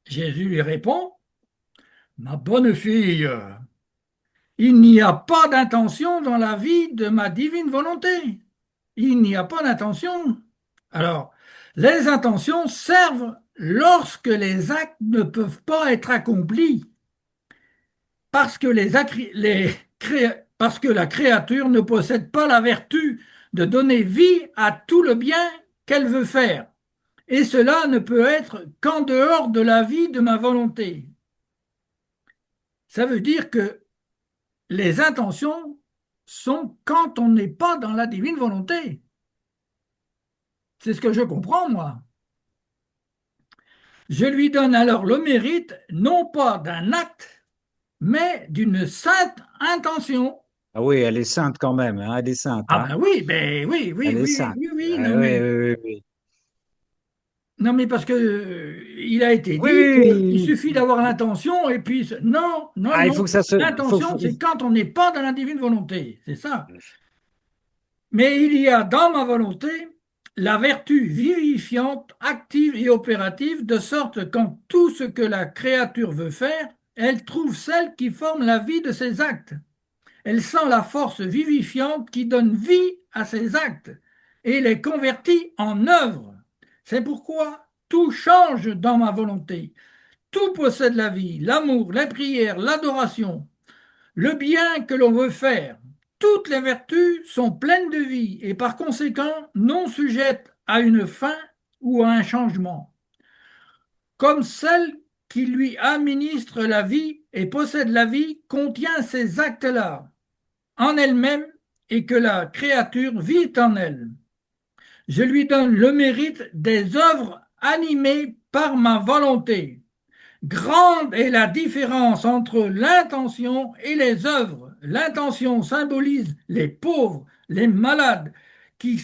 Jésus lui répond, ma bonne fille, il n'y a pas d'intention dans la vie de ma divine volonté. Il n'y a pas d'intention. Alors, les intentions servent lorsque les actes ne peuvent pas être accomplis, parce que, parce que la créature ne possède pas la vertu de donner vie à tout le bien qu'elle veut faire. Et cela ne peut être qu'en dehors de la vie de ma volonté. Ça veut dire que les intentions sont quand on n'est pas dans la divine volonté. C'est ce que je comprends, moi. Je lui donne alors le mérite non pas d'un acte, mais d'une sainte intention. Ah oui, elle est sainte quand même, hein, elle est sainte, Ah hein. ben oui, ben oui, oui, Elle est oui, sainte. oui, oui, Ah oui, oui, oui, oui. non mais parce que il a été Oui, dit qu'il oui, suffit oui. d'avoir l'intention et puis non, non, Ah, il non. faut que ça se. L'intention, c'est quand on n'est pas dans la divine volonté, c'est ça. Mais il y a dans ma volonté la vertu vivifiante, active et opérative, de sorte qu'en tout ce que la créature veut faire, elle trouve celle qui forme la vie de ses actes. Elle sent la force vivifiante qui donne vie à ses actes et les convertit en œuvre. C'est pourquoi tout change dans ma volonté. Tout possède la vie, l'amour, la prière, l'adoration, le bien que l'on veut faire. Toutes les vertus sont pleines de vie et par conséquent non sujettes à une fin ou à un changement. Comme celle qui lui administre la vie et possède la vie contient ces actes-là en elle-même et que la créature vit en elle. Je lui donne le mérite des œuvres animées par ma volonté. Grande est la différence entre l'intention et les œuvres. L'intention symbolise les pauvres, les malades, qui,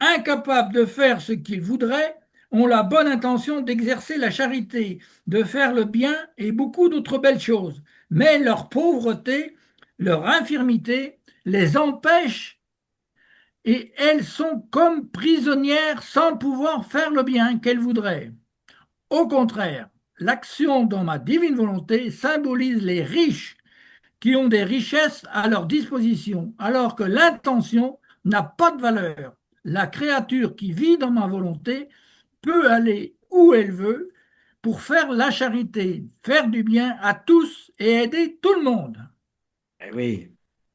incapables de faire ce qu'ils voudraient, ont la bonne intention d'exercer la charité, de faire le bien et beaucoup d'autres belles choses. Mais leur pauvreté, leur infirmité les empêche et elles sont comme prisonnières sans pouvoir faire le bien qu'elles voudraient. Au contraire, l'action dans ma divine volonté symbolise les riches qui ont des richesses à leur disposition, alors que l'intention n'a pas de valeur. La créature qui vit dans ma volonté peut aller où elle veut pour faire la charité, faire du bien à tous et aider tout le monde. Eh oui.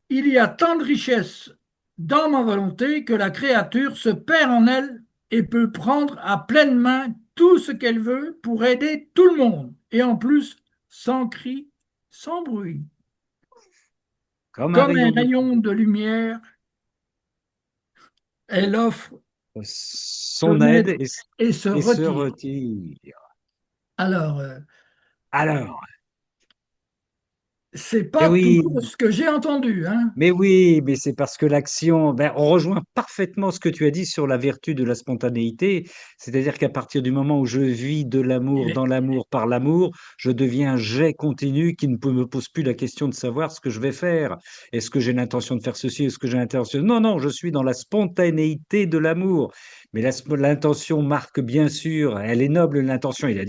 Il y a tant de richesses dans ma volonté que la créature se perd en elle et peut prendre à pleine main tout ce qu'elle veut pour aider tout le monde, et en plus sans cri, sans bruit. Comme un Comme un rayon de. rayon de lumière, elle offre son aide et se et se retire. retire. Alors, Alors, c'est eh pas oui, toujours ce que j'ai entendu, hein. mais oui, mais c'est parce que l'action, ben, on rejoint parfaitement ce que tu as dit sur la vertu de la spontanéité, c'est-à-dire qu'à partir du moment où je vis de l'amour, Et- dans l'amour, par l'amour, je deviens un jet continu qui ne me pose plus la question de savoir ce que je vais faire. Est-ce que j'ai l'intention de faire ceci? Est-ce que j'ai l'intention? Non, non, je suis dans la spontanéité de l'amour. Mais l'intention marque bien sûr, elle est noble l'intention. Il le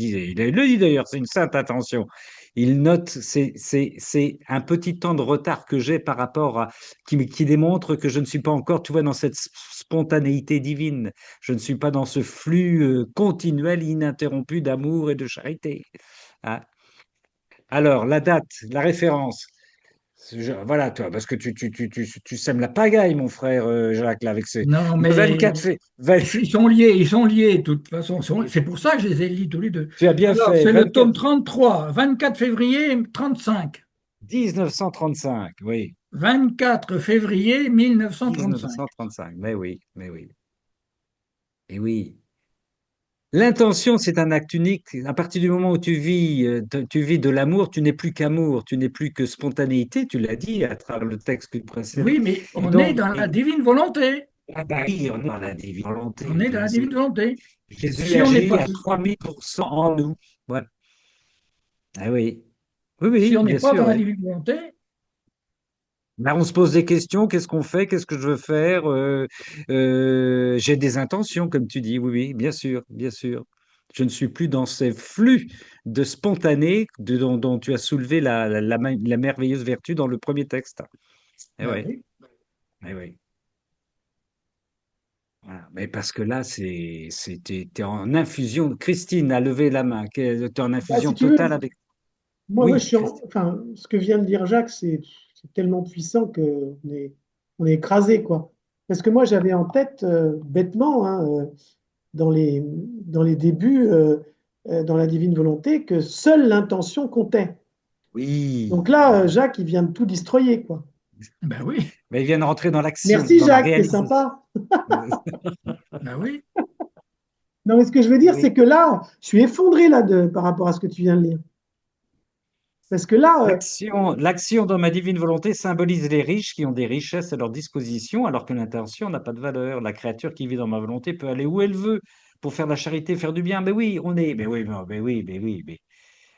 dit d'ailleurs, c'est une sainte intention. Il note, c'est un petit temps de retard que j'ai par rapport à, qui démontre que je ne suis pas encore, tu vois, dans cette spontanéité divine. Je ne suis pas dans ce flux continuel, ininterrompu d'amour et de charité. Hein. Alors, la date, la référence. Voilà, toi, parce que tu sèmes la pagaille, mon frère Jacques, là, avec ces Non, le mais 24 fait. ils sont liés, de toute façon. C'est pour ça que je les ai lus tous les deux. Tu as bien Alors, fait, c'est le 24, tome 33, 24 février 35. 1935, oui, 24 février 1935. 1935, mais oui, mais oui. Et oui. L'intention, c'est un acte unique. À partir du moment où tu vis de l'amour, tu n'es plus qu'amour, tu n'es plus que spontanéité, tu l'as dit à travers le texte précédent. Oui, mais Et on est donc, dans la divine volonté. ah bah oui, on est dans la divine On volonté, est dans bien la sûr. divine volonté. Jésus Si on n'est agit pas, à 3000% en nous. Voilà. Ah oui, oui, si oui, on n'est bien pas sûr. dans la Oui. divine volonté, Là, on se pose des questions, qu'est-ce qu'on fait, qu'est-ce que je veux faire? J'ai des intentions, comme tu dis, oui, oui, bien sûr, bien sûr. Je ne suis plus dans ces flux de spontané dont tu as soulevé la merveilleuse vertu dans le premier texte. Eh ben oui, oui. eh oui. Voilà. Mais parce que là, t'es en infusion. Christine a levé la main. T'es en Bah, infusion si tu veux, totale avec. moi, Oui, Christine. enfin, ce que vient de dire Jacques, c'est tellement puissant on est écrasé, quoi. Parce que moi, j'avais en tête, bêtement, hein, dans les débuts, dans la divine volonté, que seule l'intention comptait. Donc Oui. là, Jacques, il vient de tout destroyer, quoi. Ben oui. Mais ils viennent rentrer dans l'action, Merci, dans la Jacques, t'es réalisation. sympa. Ben oui. Non, mais ce que je veux dire, c'est Oui. que là, je suis effondré là par rapport à ce que tu viens de lire. Parce que là, L'action dans ma divine volonté symbolise les riches qui ont des richesses à leur disposition, alors que l'intention n'a pas de valeur. La créature qui vit dans ma volonté peut aller où elle veut pour faire de la charité, faire du bien. Mais oui, mais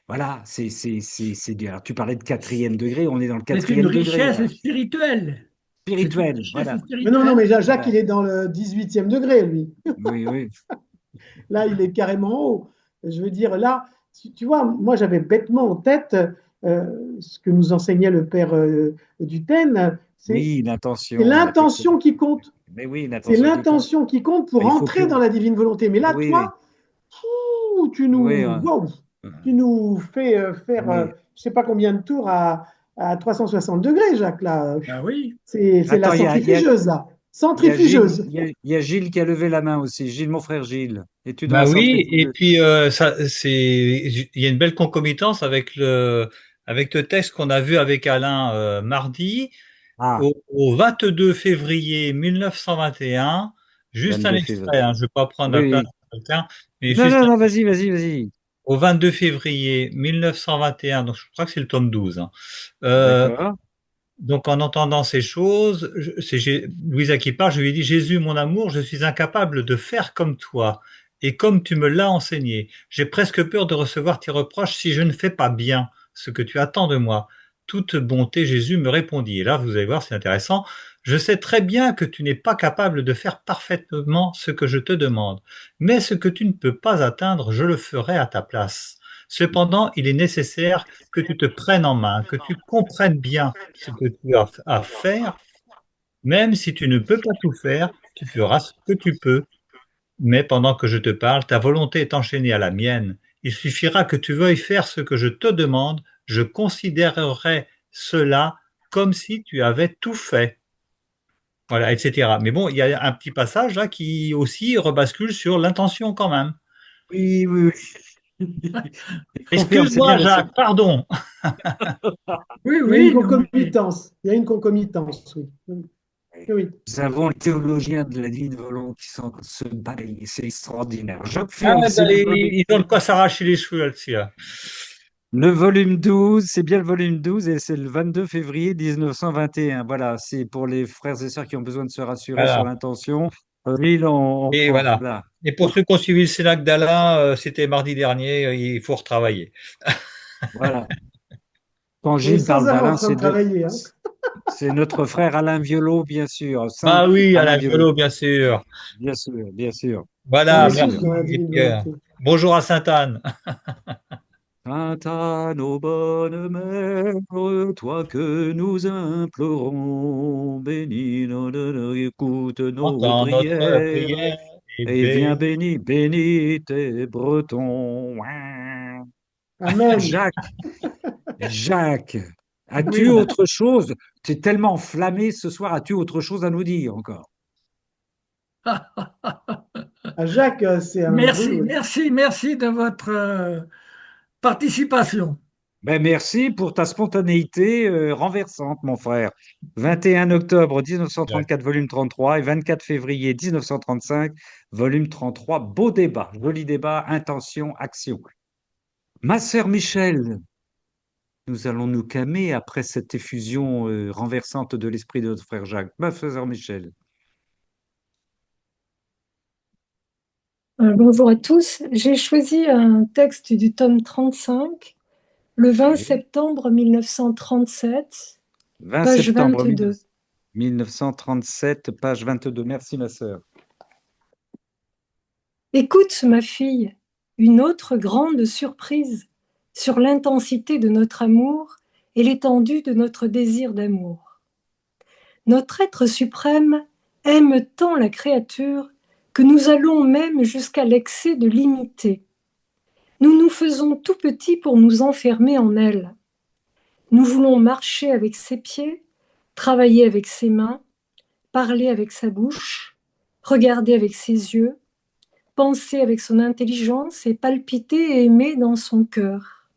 voilà, alors, tu parlais de quatrième degré, on est dans le C'est une quatrième degré, richesse là. spirituelle. C'est une Spirituel, richesse voilà, mais non, non, spirituelle. mais Jacques, voilà. il est dans le 18e degré, lui. Oui, oui. Là, il est carrément haut. Je veux dire, là, tu vois, moi, j'avais bêtement en tête ce que nous enseignait le père Duthène, Oui, c'est l'intention, effectivement. l'intention qui compte. Mais oui, C'est l'intention qui compte. l'intention qui compte pour Il faut que. entrer dans la divine volonté. Mais là, Oui, oui. toi, tu Oui, nous, wow, tu nous fais faire oui. je sais pas combien de tours à 360 degrés, Jacques, là. Ben oui. C'est la Attends, centrifugeuse, là. Gilles, Centrifugeuse. il y a Gilles qui a levé la main aussi. Gilles, mon frère Gilles. Es-tu dans Bah la oui, et centrifugeuse? puis il y a une belle concomitance avec le texte qu'on a vu avec Alain mardi Ah, au 22 février 1921, juste un 22 extrait, février. hein, je ne vais pas prendre Oui, la place oui. de quelqu'un, mais Non, juste non, non, vas-y, vas-y, vas-y. au 22 février 1921, donc je crois que c'est le tome 12. Hein. Euh, D'accord. donc en entendant ces choses, Louisa qui parle, je lui ai dit, Jésus, mon amour, je suis incapable de faire comme toi et comme tu me l'as enseigné. J'ai presque peur de recevoir tes reproches si je ne fais pas bien ce que tu attends de moi. Toute bonté, Jésus me répondit. Et là, vous allez voir, c'est intéressant. Je sais très bien que tu n'es pas capable de faire parfaitement ce que je te demande, mais ce que tu ne peux pas atteindre, je le ferai à ta place. Cependant, il est nécessaire que tu te prennes en main, que tu comprennes bien ce que tu as à faire. Même si tu ne peux pas tout faire, tu feras ce que tu peux. Mais pendant que je te parle, ta volonté est enchaînée à la mienne. Il suffira que tu veuilles faire ce que je te demande, je considérerai cela comme si tu avais tout fait. Voilà, etc. Mais bon, il y a un petit passage là qui aussi rebascule sur l'intention quand même. Oui, oui, oui. Je confirme, c'est bien Excuse-moi, la Jacques, pardon. Oui, Il y a une oui, non, mais concomitance. Il y a une concomitance, oui. Oui. Nous avons les théologiens de la divine volonté qui sont en train de se balayer. C'est extraordinaire. Ah, J'observe, ben, c'est le volume, ils ont de quoi s'arracher les cheveux là-dessus. Là. le volume 12, c'est bien le volume 12 et c'est le 22 février 1921. Voilà, c'est pour les frères et sœurs qui ont besoin de se rassurer sur Voilà. l'intention. Avril, on Et prend. voilà. Voilà. Et pour ceux qui ont suivi le Cénacle d'Alain, c'était mardi dernier, il faut retravailler. Voilà. Quand On est Gilles sans parle arrêt en d'Alain, train de travailler. Hein. c'est notre frère Alain Violo, bien sûr. Saint Ah oui, Alain Alain Violo, Violo, bien sûr. bien sûr, bien sûr. On Voilà, est Merci. tous merci. dans la Et divine puis, volonté. bonjour à Sainte-Anne. Sainte Anne, ô bonne mère, toi que nous implorons, bénis écoute nos Entends notre prières, prière et et viens bénis. bénis, bénis tes Bretons. Ouin. Amen. Jacques, as-tu Oui. autre chose? Tu es tellement enflammé ce soir, as-tu autre chose à nous dire encore? À Jacques, c'est un Merci, brûle. merci, merci de votre participation. Ben merci pour ta spontanéité renversante, mon frère. 21 octobre 1934, volume 33, et 24 février 1935, volume 33. Beau débat, joli débat, intention, action. Ma sœur Michel, nous allons nous calmer après cette effusion renversante de l'esprit de notre frère Jacques. Ma sœur Michel. Bonjour à tous. J'ai choisi un texte du tome 35, le 20 septembre 1937, 20 page septembre 22. 1937, page 22. Merci, ma sœur. Écoute, ma fille, une autre grande surprise sur l'intensité de notre amour et l'étendue de notre désir d'amour. Notre être suprême aime tant la créature que nous allons même jusqu'à l'excès de l'imiter. Nous nous faisons tout petits pour nous enfermer en elle. Nous voulons marcher avec ses pieds, travailler avec ses mains, parler avec sa bouche, regarder avec ses yeux, penser avec son intelligence et palpiter et aimer dans son cœur.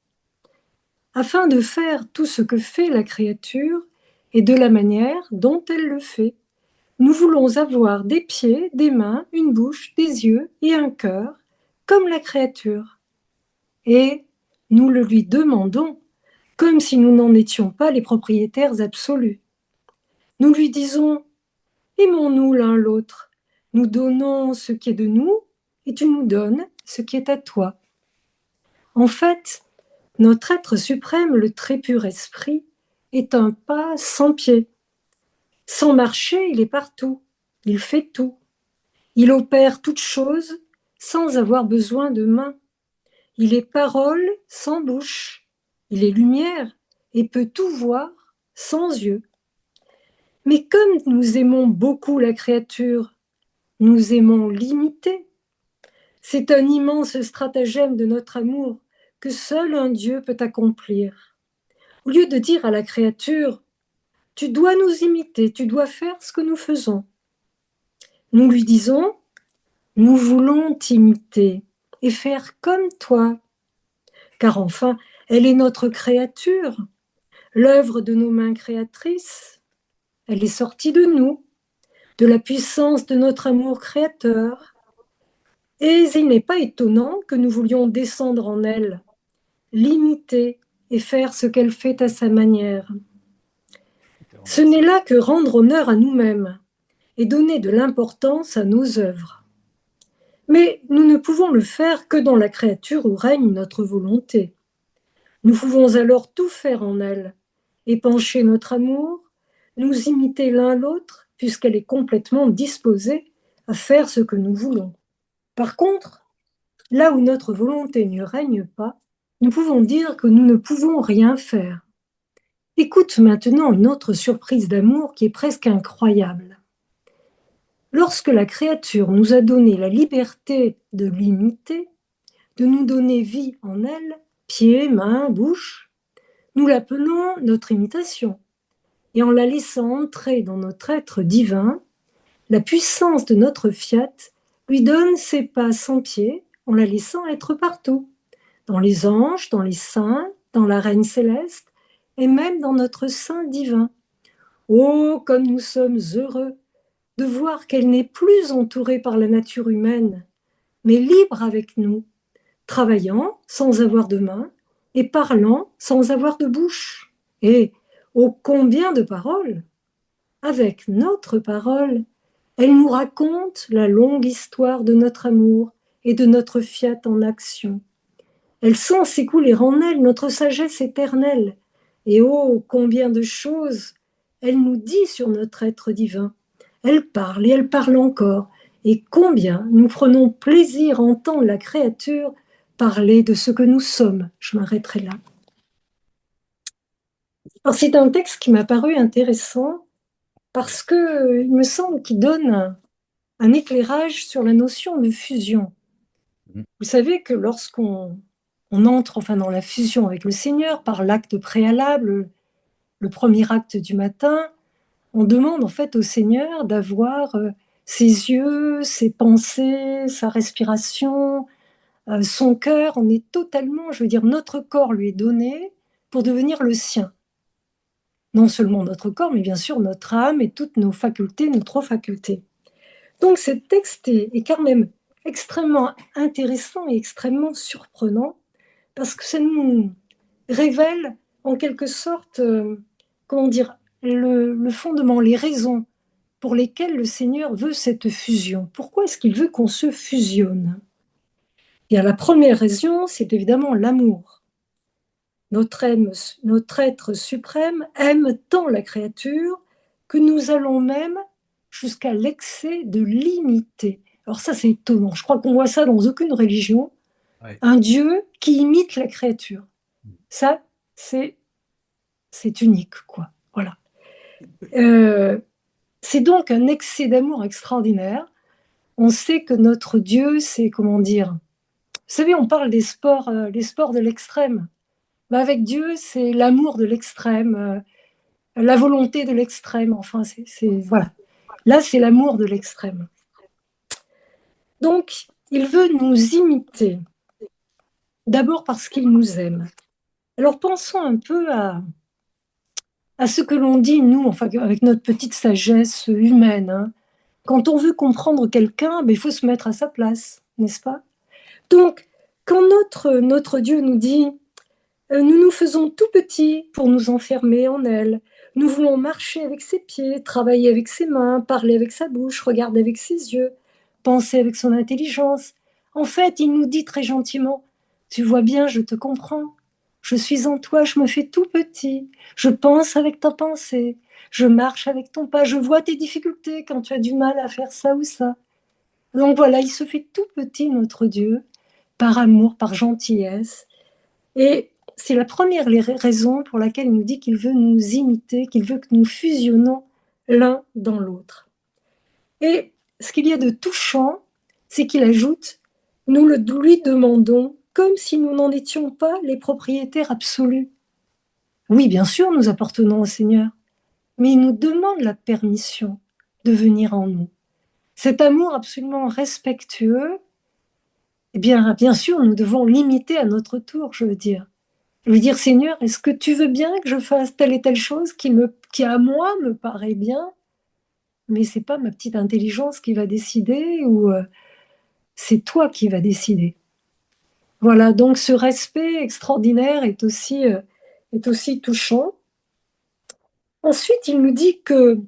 Afin de faire tout ce que fait la créature et de la manière dont elle le fait, nous voulons avoir des pieds, des mains, une bouche, des yeux et un cœur, comme la créature. Et nous le lui demandons, comme si nous n'en étions pas les propriétaires absolus. Nous lui disons « Aimons-nous l'un l'autre, nous donnons ce qui est de nous, et tu nous donnes ce qui est à toi. » En fait, notre être suprême, le très pur esprit, est un pas sans pied. Sans marcher, il est partout, il fait tout. Il opère toutes choses sans avoir besoin de mains. Il est parole sans bouche. Il est lumière et peut tout voir sans yeux. Mais comme nous aimons beaucoup la créature, nous aimons l'imiter. C'est un immense stratagème de notre amour que seul un Dieu peut accomplir. Au lieu de dire à la créature « Tu dois nous imiter, tu dois faire ce que nous faisons », nous lui disons « Nous voulons t'imiter et faire comme toi. » Car enfin, elle est notre créature, l'œuvre de nos mains créatrices. Elle est sortie de nous, de la puissance de notre amour créateur. Et il n'est pas étonnant que nous voulions descendre en elle, l'imiter et faire ce qu'elle fait à sa manière. Ce n'est là que rendre honneur à nous-mêmes et donner de l'importance à nos œuvres. Mais nous ne pouvons le faire que dans la créature où règne notre volonté. Nous pouvons alors tout faire en elle, épancher notre amour, nous imiter l'un l'autre, puisqu'elle est complètement disposée à faire ce que nous voulons. Par contre, là où notre volonté ne règne pas, nous pouvons dire que nous ne pouvons rien faire. Écoute maintenant une autre surprise d'amour qui est presque incroyable. Lorsque la créature nous a donné la liberté de l'imiter, de nous donner vie en elle, pieds, mains, bouche, nous l'appelons notre imitation. Et en la laissant entrer dans notre être divin, la puissance de notre fiat lui donne ses pas sans pied en la laissant être partout, dans les anges, dans les saints, dans la reine céleste et même dans notre sein divin, Oh, comme nous sommes heureux de voir qu'elle n'est plus entourée par la nature humaine, mais libre avec nous, travaillant sans avoir de main et parlant sans avoir de bouche. Et ô combien de paroles! Avec notre parole, elle nous raconte la longue histoire de notre amour et de notre fiat en action. Elle sent s'écouler en elle notre sagesse éternelle. Et oh, combien de choses elle nous dit sur notre être divin. Elle parle et elle parle encore. Et combien nous prenons plaisir à entendre la créature parler de ce que nous sommes. Je m'arrêterai là. Alors, c'est un texte qui m'a paru intéressant parce que il me semble qu'il donne un éclairage sur la notion de fusion. Vous savez que lorsqu'on entre enfin dans la fusion avec le Seigneur par l'acte préalable, le premier acte du matin, on demande en fait au Seigneur d'avoir ses yeux, ses pensées, sa respiration, son cœur. On est totalement, je veux dire, notre corps lui est donné pour devenir le sien. Non seulement notre corps, mais bien sûr notre âme et toutes nos facultés, nos trois facultés. Donc ce texte est quand même extrêmement intéressant et extrêmement surprenant parce que ça nous révèle en quelque sorte, comment dire, le fondement, les raisons pour lesquelles le Seigneur veut cette fusion. Pourquoi est-ce qu'il veut qu'on se fusionne? Et la première raison, c'est évidemment l'amour. Notre être suprême aime tant la créature que nous allons même jusqu'à l'excès de l'imiter. Alors ça, c'est étonnant. Je crois qu'on voit ça dans aucune religion. Ouais. Un Dieu qui imite la créature. Ça, c'est unique, quoi. Voilà. C'est donc un excès d'amour extraordinaire. On sait que notre Dieu, c'est, comment dire... Vous savez, on parle des sports, les sports de l'extrême. Mais avec Dieu, c'est l'amour de l'extrême, la volonté de l'extrême. Enfin, voilà. Là, c'est l'amour de l'extrême. Donc, il veut nous imiter. D'abord parce qu'il nous aime. Alors, pensons un peu à ce que l'on dit, nous, enfin, avec notre petite sagesse humaine. Hein. Quand on veut comprendre quelqu'un, ben, il faut se mettre à sa place, n'est-ce pas? Donc, quand notre Dieu nous dit « Nous nous faisons tout petits pour nous enfermer en elle. Nous voulons marcher avec ses pieds, travailler avec ses mains, parler avec sa bouche, regarder avec ses yeux, penser avec son intelligence. » En fait, il nous dit très gentiment « Tu vois bien, je te comprends. Je suis en toi, je me fais tout petit. Je pense avec ta pensée. Je marche avec ton pas. Je vois tes difficultés quand tu as du mal à faire ça ou ça. » Donc voilà, il se fait tout petit, notre Dieu, par amour, par gentillesse. Et c'est la première raison pour laquelle il nous dit qu'il veut nous imiter, qu'il veut que nous fusionnons l'un dans l'autre. Et ce qu'il y a de touchant, c'est qu'il ajoute « Nous le lui demandons comme si nous n'en étions pas les propriétaires absolus. » Oui, bien sûr, nous appartenons au Seigneur, mais il nous demande la permission de venir en nous. Cet amour absolument respectueux, eh bien sûr, nous devons l'imiter à notre tour, je veux dire. Je veux dire, Seigneur, est-ce que tu veux bien que je fasse telle et telle chose qui à moi me paraît bien, mais c'est pas ma petite intelligence qui va décider ou c'est toi qui vas décider. Voilà, donc ce respect extraordinaire est aussi touchant. Ensuite, il nous dit que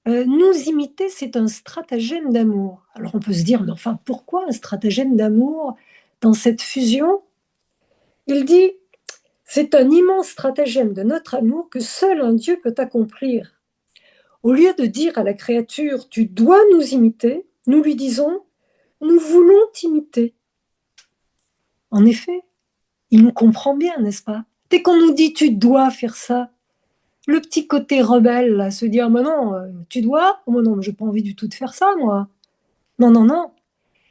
nous imiter, c'est un stratagème d'amour. Alors on peut se dire, mais enfin, pourquoi un stratagème d'amour dans cette fusion? Il dit, c'est un immense stratagème de notre amour que seul un Dieu peut accomplir. Au lieu de dire à la créature, tu dois nous imiter, nous lui disons, nous voulons t'imiter. En effet, il nous comprend bien, n'est-ce pas? Dès qu'on nous dit, tu dois faire ça, le petit côté rebelle, là, se dire, mais non, tu dois? Oh, non, mais j'ai pas envie du tout de faire ça, moi. Non, non, non.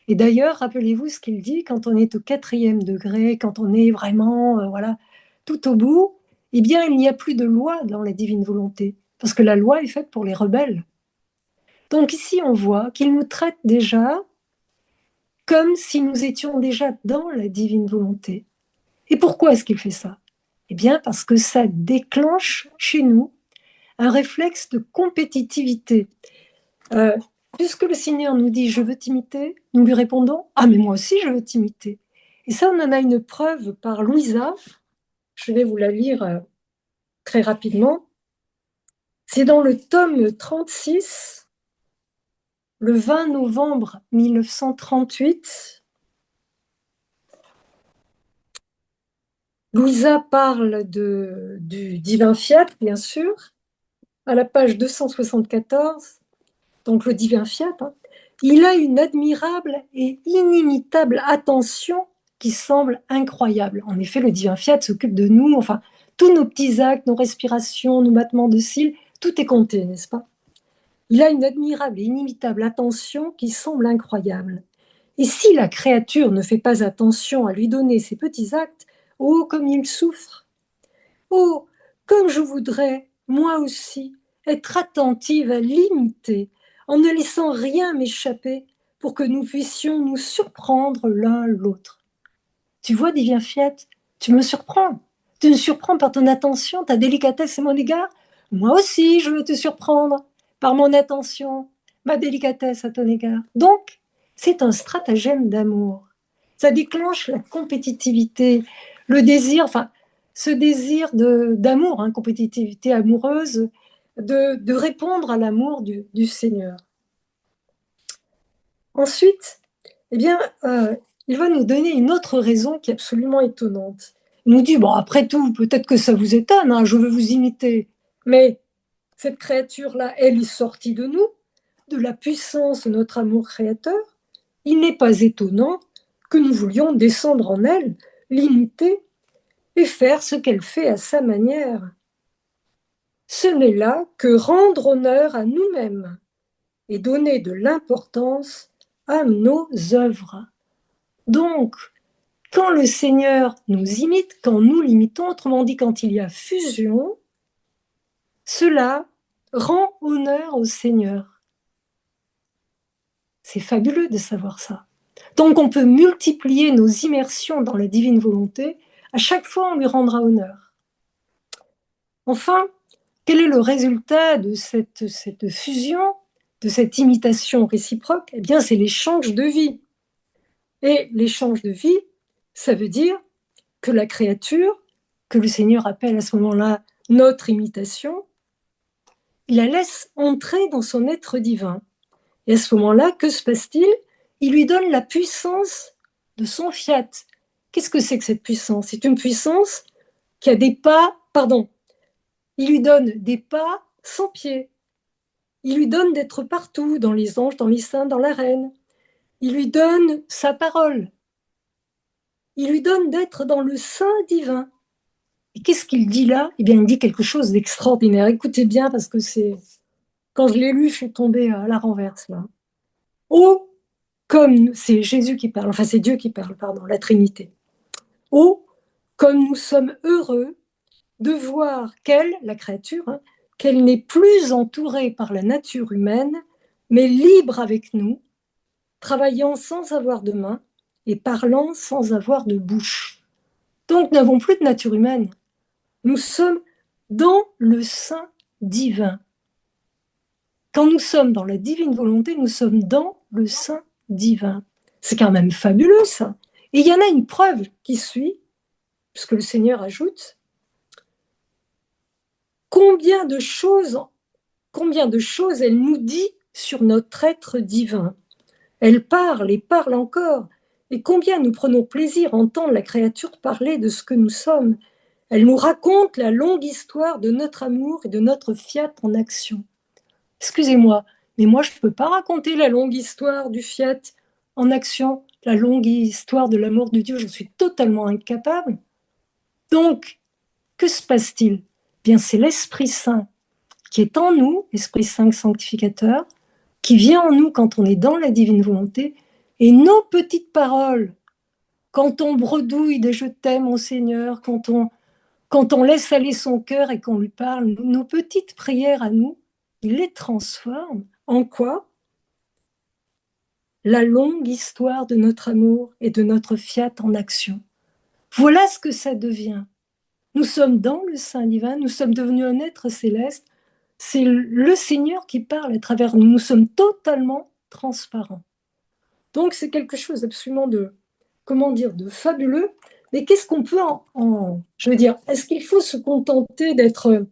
Et d'ailleurs, rappelez-vous ce qu'il dit quand on est au 4e degré, quand on est vraiment, voilà, tout au bout, eh bien, il n'y a plus de loi dans la divine volonté, parce que la loi est faite pour les rebelles. Donc ici, on voit qu'il nous traite déjà comme si nous étions déjà dans la divine volonté. Et pourquoi est-ce qu'il fait ça? Eh bien, parce que ça déclenche chez nous un réflexe de compétitivité. Puisque le Seigneur nous dit « je veux t'imiter », nous lui répondons « ah mais moi aussi je veux t'imiter ». Et ça, on en a une preuve par Louisa. Je vais vous la lire très rapidement. C'est dans le tome 36, le 20 novembre 1938. Louisa parle du divin fiat, bien sûr, à la page 274, donc le divin fiat. Il a une admirable et inimitable attention qui semble incroyable. En effet, le divin fiat s'occupe de nous, enfin, tous nos petits actes, nos respirations, nos battements de cils, tout est compté, n'est-ce pas? Il a une admirable et inimitable attention qui semble incroyable. Et si la créature ne fait pas attention à lui donner ses petits actes, oh, comme il souffre! Oh, comme je voudrais, moi aussi, être attentive à l'imiter, en ne laissant rien m'échapper pour que nous puissions nous surprendre l'un l'autre. Tu vois, divin fiat, tu me surprends. Tu me surprends par ton attention, ta délicatesse à mon égard. Moi aussi, je veux te surprendre par mon attention, ma délicatesse à ton égard. Donc, c'est un stratagème d'amour. Ça déclenche la compétitivité, le désir, enfin, ce désir d'amour, compétitivité amoureuse, de répondre à l'amour du Seigneur. Ensuite, eh bien, il va nous donner une autre raison qui est absolument étonnante. Il nous dit, bon, après tout, peut-être que ça vous étonne, je veux vous imiter, mais cette créature-là, elle est sortie de nous, de la puissance de notre amour créateur. Il n'est pas étonnant que nous voulions descendre en elle, l'imiter et faire ce qu'elle fait à sa manière. Ce n'est là que rendre honneur à nous-mêmes et donner de l'importance à nos œuvres. Donc, quand le Seigneur nous imite, quand nous l'imitons, autrement dit, quand il y a fusion, cela rend honneur au Seigneur. C'est fabuleux de savoir ça. Donc, on peut multiplier nos immersions dans la divine volonté. À chaque fois, on lui rendra honneur. Enfin, quel est le résultat de cette fusion, de cette imitation réciproque? Eh bien, c'est l'échange de vie. Et l'échange de vie, ça veut dire que la créature, que le Seigneur appelle à ce moment-là notre imitation, il la laisse entrer dans son être divin. Et à ce moment-là, que se passe-t-il? Il lui donne la puissance de son fiat. Qu'est-ce que c'est que cette puissance? C'est une puissance qui a des pas, il lui donne des pas sans pied. Il lui donne d'être partout, dans les anges, dans les saints, dans l'arène. Il lui donne sa parole. Il lui donne d'être dans le sein divin. Et qu'est-ce qu'il dit là? Eh bien, il dit quelque chose d'extraordinaire. Écoutez bien, parce que quand je l'ai lu, je suis tombée à la renverse, là. Oh, comme c'est Jésus qui parle, enfin c'est Dieu qui parle, la Trinité. Oh, comme nous sommes heureux de voir qu'elle, la créature, qu'elle n'est plus entourée par la nature humaine, mais libre avec nous, travaillant sans avoir de main et parlant sans avoir de bouche. Donc, nous n'avons plus de nature humaine. Nous sommes dans le sein divin. Quand nous sommes dans la divine volonté, nous sommes dans le sein divin. C'est quand même fabuleux, ça. Et il y en a une preuve qui suit, puisque le Seigneur ajoute combien de choses elle nous dit sur notre être divin. Elle parle et parle encore. Et combien nous prenons plaisir à entendre la créature parler de ce que nous sommes. Elle nous raconte la longue histoire de notre amour et de notre fiat en action. Excusez-moi, mais moi je ne peux pas raconter la longue histoire du fiat en action, la longue histoire de l'amour de Dieu, je suis totalement incapable. Donc, que se passe-t-il? Bien, c'est l'Esprit Saint qui est en nous, l'Esprit Saint sanctificateur, qui vient en nous quand on est dans la divine volonté, et nos petites paroles, quand on bredouille des « je t'aime, mon Seigneur », quand on laisse aller son cœur et qu'on lui parle, nos petites prières à nous, il les transforme en quoi? La longue histoire de notre amour et de notre fiat en action. Voilà ce que ça devient. Nous sommes dans le sein divin, nous sommes devenus un être céleste. c'est le Seigneur qui parle à travers nous. Nous sommes totalement transparents. Donc c'est quelque chose absolument de, comment dire, de fabuleux. Mais qu'est-ce qu'on peut je veux dire, est-ce qu'il faut se contenter d'être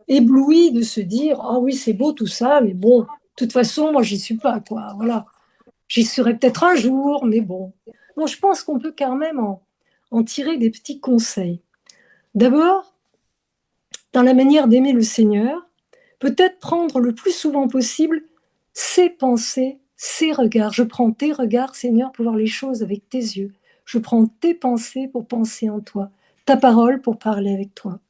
ébloui, de se dire, ah oui, c'est beau tout ça, mais bon, de toute façon, moi, j'y suis pas, quoi. Voilà. J'y serai peut-être un jour, mais bon. Donc, je pense qu'on peut quand même en tirer des petits conseils. D'abord, dans la manière d'aimer le Seigneur, peut-être prendre le plus souvent possible ses pensées, ses regards. Je prends tes regards, Seigneur, pour voir les choses avec tes yeux. Je prends tes pensées pour penser en toi, ta parole pour parler avec toi.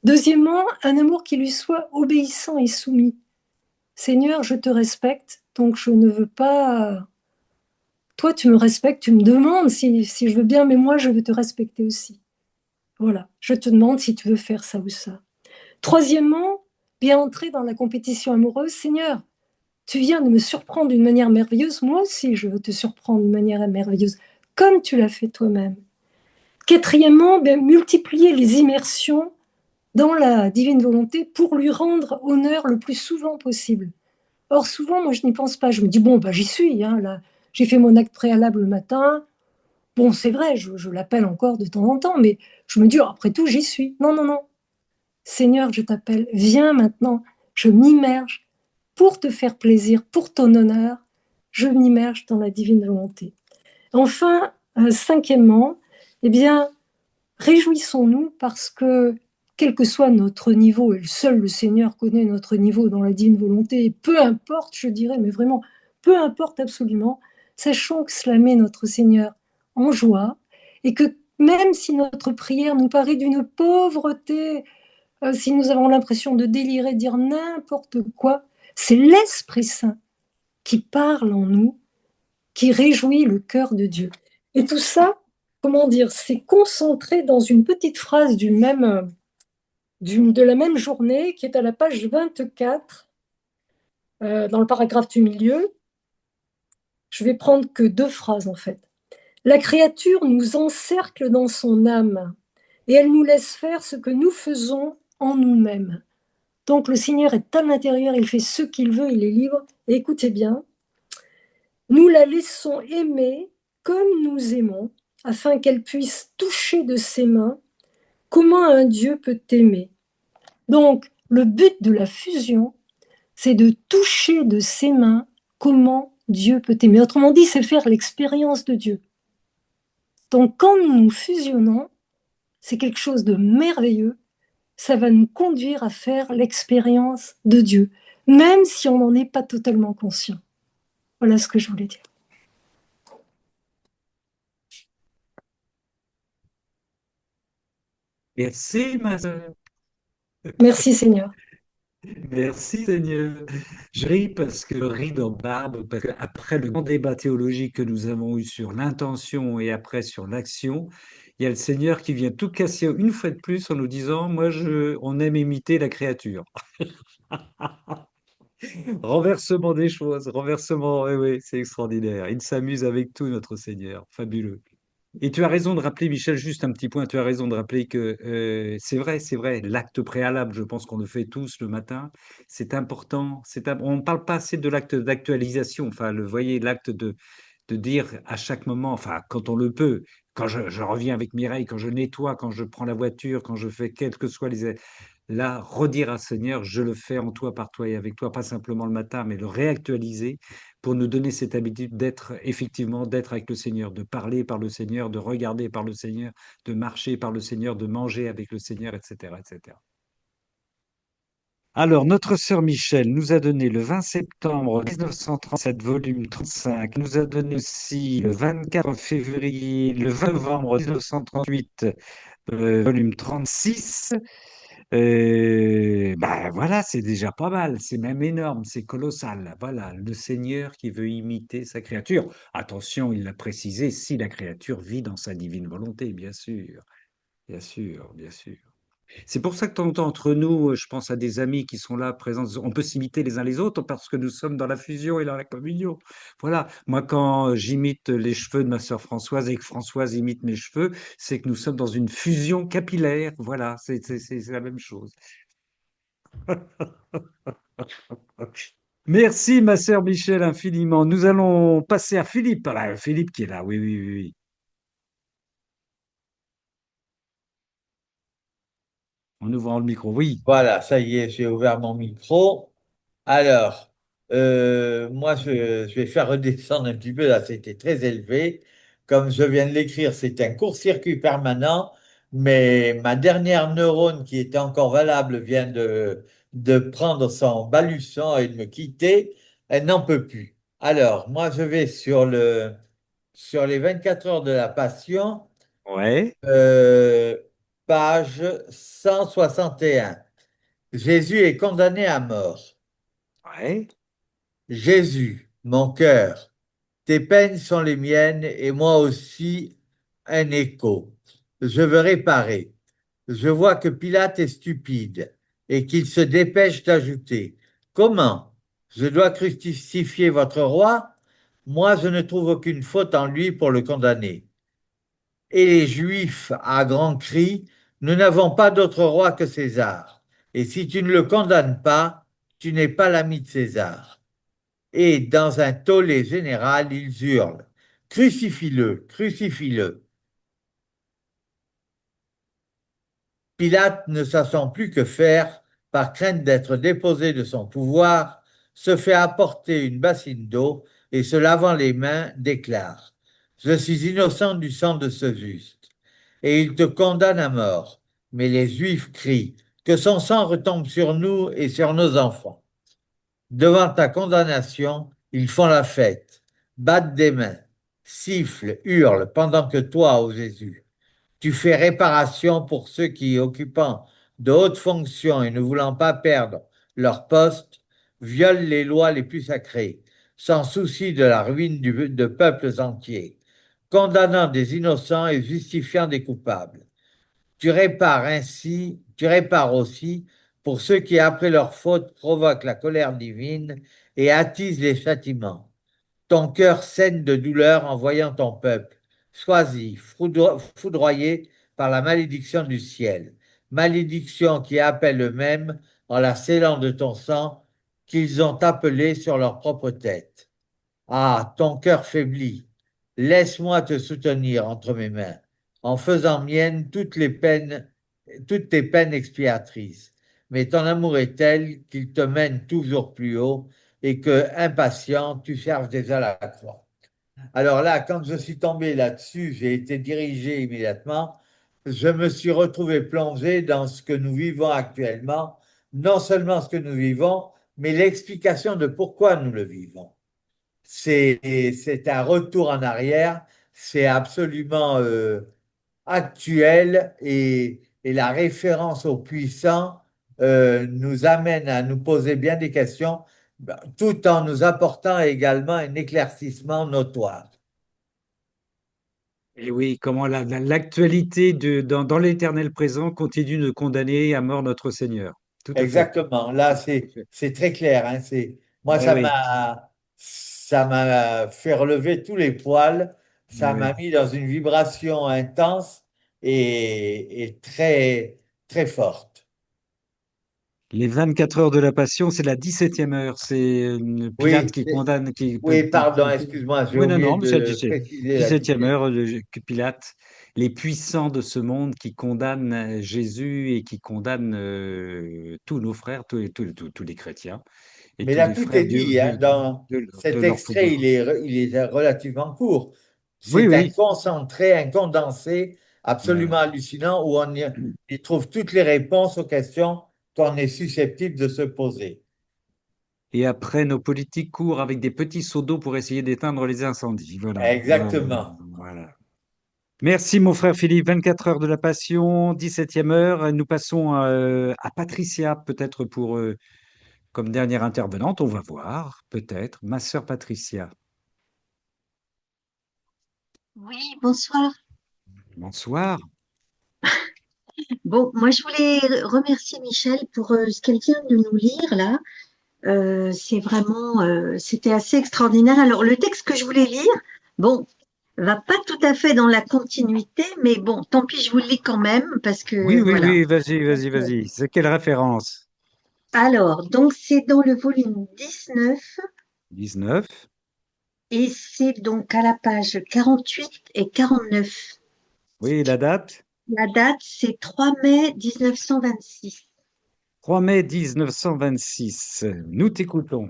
Deuxièmement, un amour qui lui soit obéissant et soumis. Seigneur, je te respecte, donc je ne veux pas... Toi, tu me respectes, tu me demandes si je veux bien, mais moi, je veux te respecter aussi. Voilà, je te demande si tu veux faire ça ou ça. Troisièmement, bien entrer dans la compétition amoureuse. Seigneur, tu viens de me surprendre d'une manière merveilleuse, moi aussi, je veux te surprendre d'une manière merveilleuse, comme tu l'as fait toi-même. Quatrièmement, multiplier les immersions dans la divine volonté pour lui rendre honneur le plus souvent possible. Or, souvent, moi, je n'y pense pas. Je me dis, bon, j'y suis, hein, là. J'ai fait mon acte préalable le matin. Bon, c'est vrai, je l'appelle encore de temps en temps, mais je me dis, oh, après tout, j'y suis. Non, non, non. Seigneur, je t'appelle, viens maintenant. Je m'immerge pour te faire plaisir, pour ton honneur. Je m'immerge dans la divine volonté. Enfin, cinquièmement, eh bien, réjouissons-nous parce que, quel que soit notre niveau, et seul le Seigneur connaît notre niveau dans la divine volonté, et peu importe, je dirais, mais vraiment, peu importe absolument, sachons que cela met notre Seigneur en joie, et que même si notre prière nous paraît d'une pauvreté, si nous avons l'impression de délirer, de dire n'importe quoi, c'est l'Esprit Saint qui parle en nous, qui réjouit le cœur de Dieu. Et tout ça, comment dire, c'est concentré dans une petite phrase de la même journée qui est à la page 24, dans le paragraphe du milieu. Je vais prendre que 2 phrases en fait. La créature nous encercle dans son âme et elle nous laisse faire ce que nous faisons en nous-mêmes. Donc le Seigneur est à l'intérieur, il fait ce qu'il veut, il est libre. Et écoutez bien, nous la laissons aimer comme nous aimons, afin qu'elle puisse toucher de ses mains comment un Dieu peut aimer. Donc, le but de la fusion, c'est de toucher de ses mains comment Dieu peut aimer. Autrement dit, c'est faire l'expérience de Dieu. Donc, quand nous fusionnons, c'est quelque chose de merveilleux. Ça va nous conduire à faire l'expérience de Dieu, même si on n'en est pas totalement conscient. Voilà ce que je voulais dire. Merci, ma sœur. Merci Seigneur. Merci Seigneur. Je ris parce que je ris dans Barbe, parce qu'après le grand débat théologique que nous avons eu sur l'intention et après sur l'action, il y a le Seigneur qui vient tout casser une fois de plus en nous disant, on aime imiter la créature. Renversement des choses, renversement, oui, oui, c'est extraordinaire. Il s'amuse avec tout, notre Seigneur. Fabuleux. Et tu as raison de rappeler, Michel, juste un petit point, tu as raison de rappeler que c'est vrai, l'acte préalable, je pense qu'on le fait tous le matin, c'est important. On ne parle pas assez de l'acte d'actualisation, enfin, voyez, l'acte de dire à chaque moment, enfin, quand on le peut, quand je reviens avec Mireille, quand je nettoie, quand je prends la voiture, quand je fais quels que soient les... Là, redire à Seigneur, je le fais en toi, par toi et avec toi, pas simplement le matin, mais le réactualiser pour nous donner cette habitude d'être, effectivement, d'être avec le Seigneur, de parler par le Seigneur, de regarder par le Seigneur, de marcher par le Seigneur, de manger avec le Seigneur, etc., etc. Alors, notre sœur Michel nous a donné le 20 septembre 1937, volume 35, nous a donné aussi le 24 février, le 20 novembre 1938, volume 36. Voilà, c'est déjà pas mal, c'est même énorme, c'est colossal. Voilà, le Seigneur qui veut imiter sa créature. Attention, il l'a précisé, si la créature vit dans sa divine volonté, bien sûr, bien sûr, bien sûr. C'est pour ça que de temps en temps, entre nous, je pense à des amis qui sont là présents, on peut s'imiter les uns les autres parce que nous sommes dans la fusion et dans la communion. Voilà, moi quand j'imite les cheveux de ma sœur Françoise et que Françoise imite mes cheveux, c'est que nous sommes dans une fusion capillaire. Voilà, c'est la même chose. Merci, ma sœur Michel, infiniment. Nous allons passer à Philippe. Voilà, Philippe qui est là. Oui, oui, oui, oui. En ouvrant le micro. Oui. Voilà, ça y est, j'ai ouvert mon micro. Alors, moi, je vais faire redescendre un petit peu, là, c'était très élevé. Comme je viens de l'écrire, c'est un court-circuit permanent, mais ma dernière neurone qui était encore valable vient de prendre son baluchon et de me quitter. Elle n'en peut plus. Alors, moi, je vais sur les 24 heures de la Passion, Ouais, euh, page 161. Jésus est condamné à mort. ouais, Jésus, mon cœur, tes peines sont les miennes et moi aussi un écho. Je veux réparer. Je vois que Pilate est stupide et qu'il se dépêche d'ajouter. Comment? Je dois crucifier votre roi? Moi, je ne trouve aucune faute en lui pour le condamner. Et les Juifs, à grands cris, nous n'avons pas d'autre roi que César. Et si tu ne le condamnes pas, tu n'es pas l'ami de César. Et dans un tollé général, ils hurlent, crucifie-le, crucifie-le. Pilate, ne sachant plus que faire, par crainte d'être déposé de son pouvoir, se fait apporter une bassine d'eau et se lavant les mains, déclare, je suis innocent du sang de ce juste. Et il te condamne à mort. Mais les Juifs crient, que son sang retombe sur nous et sur nos enfants. Devant ta condamnation, ils font la fête, battent des mains, sifflent, hurlent, pendant que toi, ô Jésus, tu fais réparation pour ceux qui, occupant de hautes fonctions et ne voulant pas perdre leur poste, violent les lois les plus sacrées, sans souci de la ruine de peuples entiers, condamnant des innocents et justifiant des coupables. Tu répares aussi pour ceux qui, après leur faute, provoquent la colère divine et attisent les châtiments. Ton cœur saigne de douleur en voyant ton peuple, choisi, foudroyé par la malédiction du ciel. Malédiction qui appelle eux-mêmes, en la scellant de ton sang, qu'ils ont appelé sur leur propre tête. Ah, ton cœur faiblit. Laisse-moi te soutenir entre mes mains, en faisant mienne toutes tes peines expiatrices. Mais ton amour est tel qu'il te mène toujours plus haut et que, impatient, tu cherches déjà la croix. Alors là, quand je suis tombé là-dessus, j'ai été dirigé immédiatement. Je me suis retrouvé plongé dans ce que nous vivons actuellement, non seulement ce que nous vivons, mais l'explication de pourquoi nous le vivons. C'est un retour en arrière, c'est absolument actuel et la référence au puissant nous amène à nous poser bien des questions, tout en nous apportant également un éclaircissement notoire. et oui, comment l'actualité dans l'éternel présent continue de condamner à mort notre Seigneur. Tout à fait. Exactement. Là, Tout à fait. c'est très clair, hein. Moi, Eh oui, ça m'a fait relever tous les poils. eh Ça m'a oui. mis dans une vibration intense et très, très forte. Les 24 heures de la Passion, c'est la 17e heure. C'est Pilate Oui, qui condamne, oui, pardon, excuse-moi, j'ai Oui, non, oublié non, monsieur de Duché. préciser la 17e filière. heure, que Pilate, les puissants de ce monde qui condamnent Jésus et qui condamnent tous nos frères, tous les chrétiens et Mais tous là, les tout frères est dit, hein, dans de cet leur extrait, pouvoir. il est relativement court. Oui, C'est un oui, concentré, un condensé absolument voilà. hallucinant où y trouve toutes les réponses aux questions qu'on est susceptible de se poser. Et après, nos politiques courent avec des petits seaux d'eau pour essayer d'éteindre les incendies. Voilà, voilà, Exactement. voilà. Merci, mon frère Philippe. 24 heures de la Passion, 17e heure. Nous passons à Patricia, peut-être comme dernière intervenante. On va voir, peut-être. Ma sœur Patricia. Oui, bonsoir. Bonsoir. Bon, moi je voulais remercier Michel pour ce qu'elle vient de nous lire là. C'est vraiment, c'était assez extraordinaire. Alors le texte que je voulais lire, bon, va pas tout à fait dans la continuité, mais bon, tant pis, je vous le lis quand même parce Oui, que oui, voilà. oui, vas-y, vas-y, vas-y. C'est quelle référence? Alors, donc c'est dans le volume 19 19. et c'est donc à la page 48 et 49. Oui, la date? La date, c'est 3 mai 1926. 3 mai 1926. Nous t'écoutons.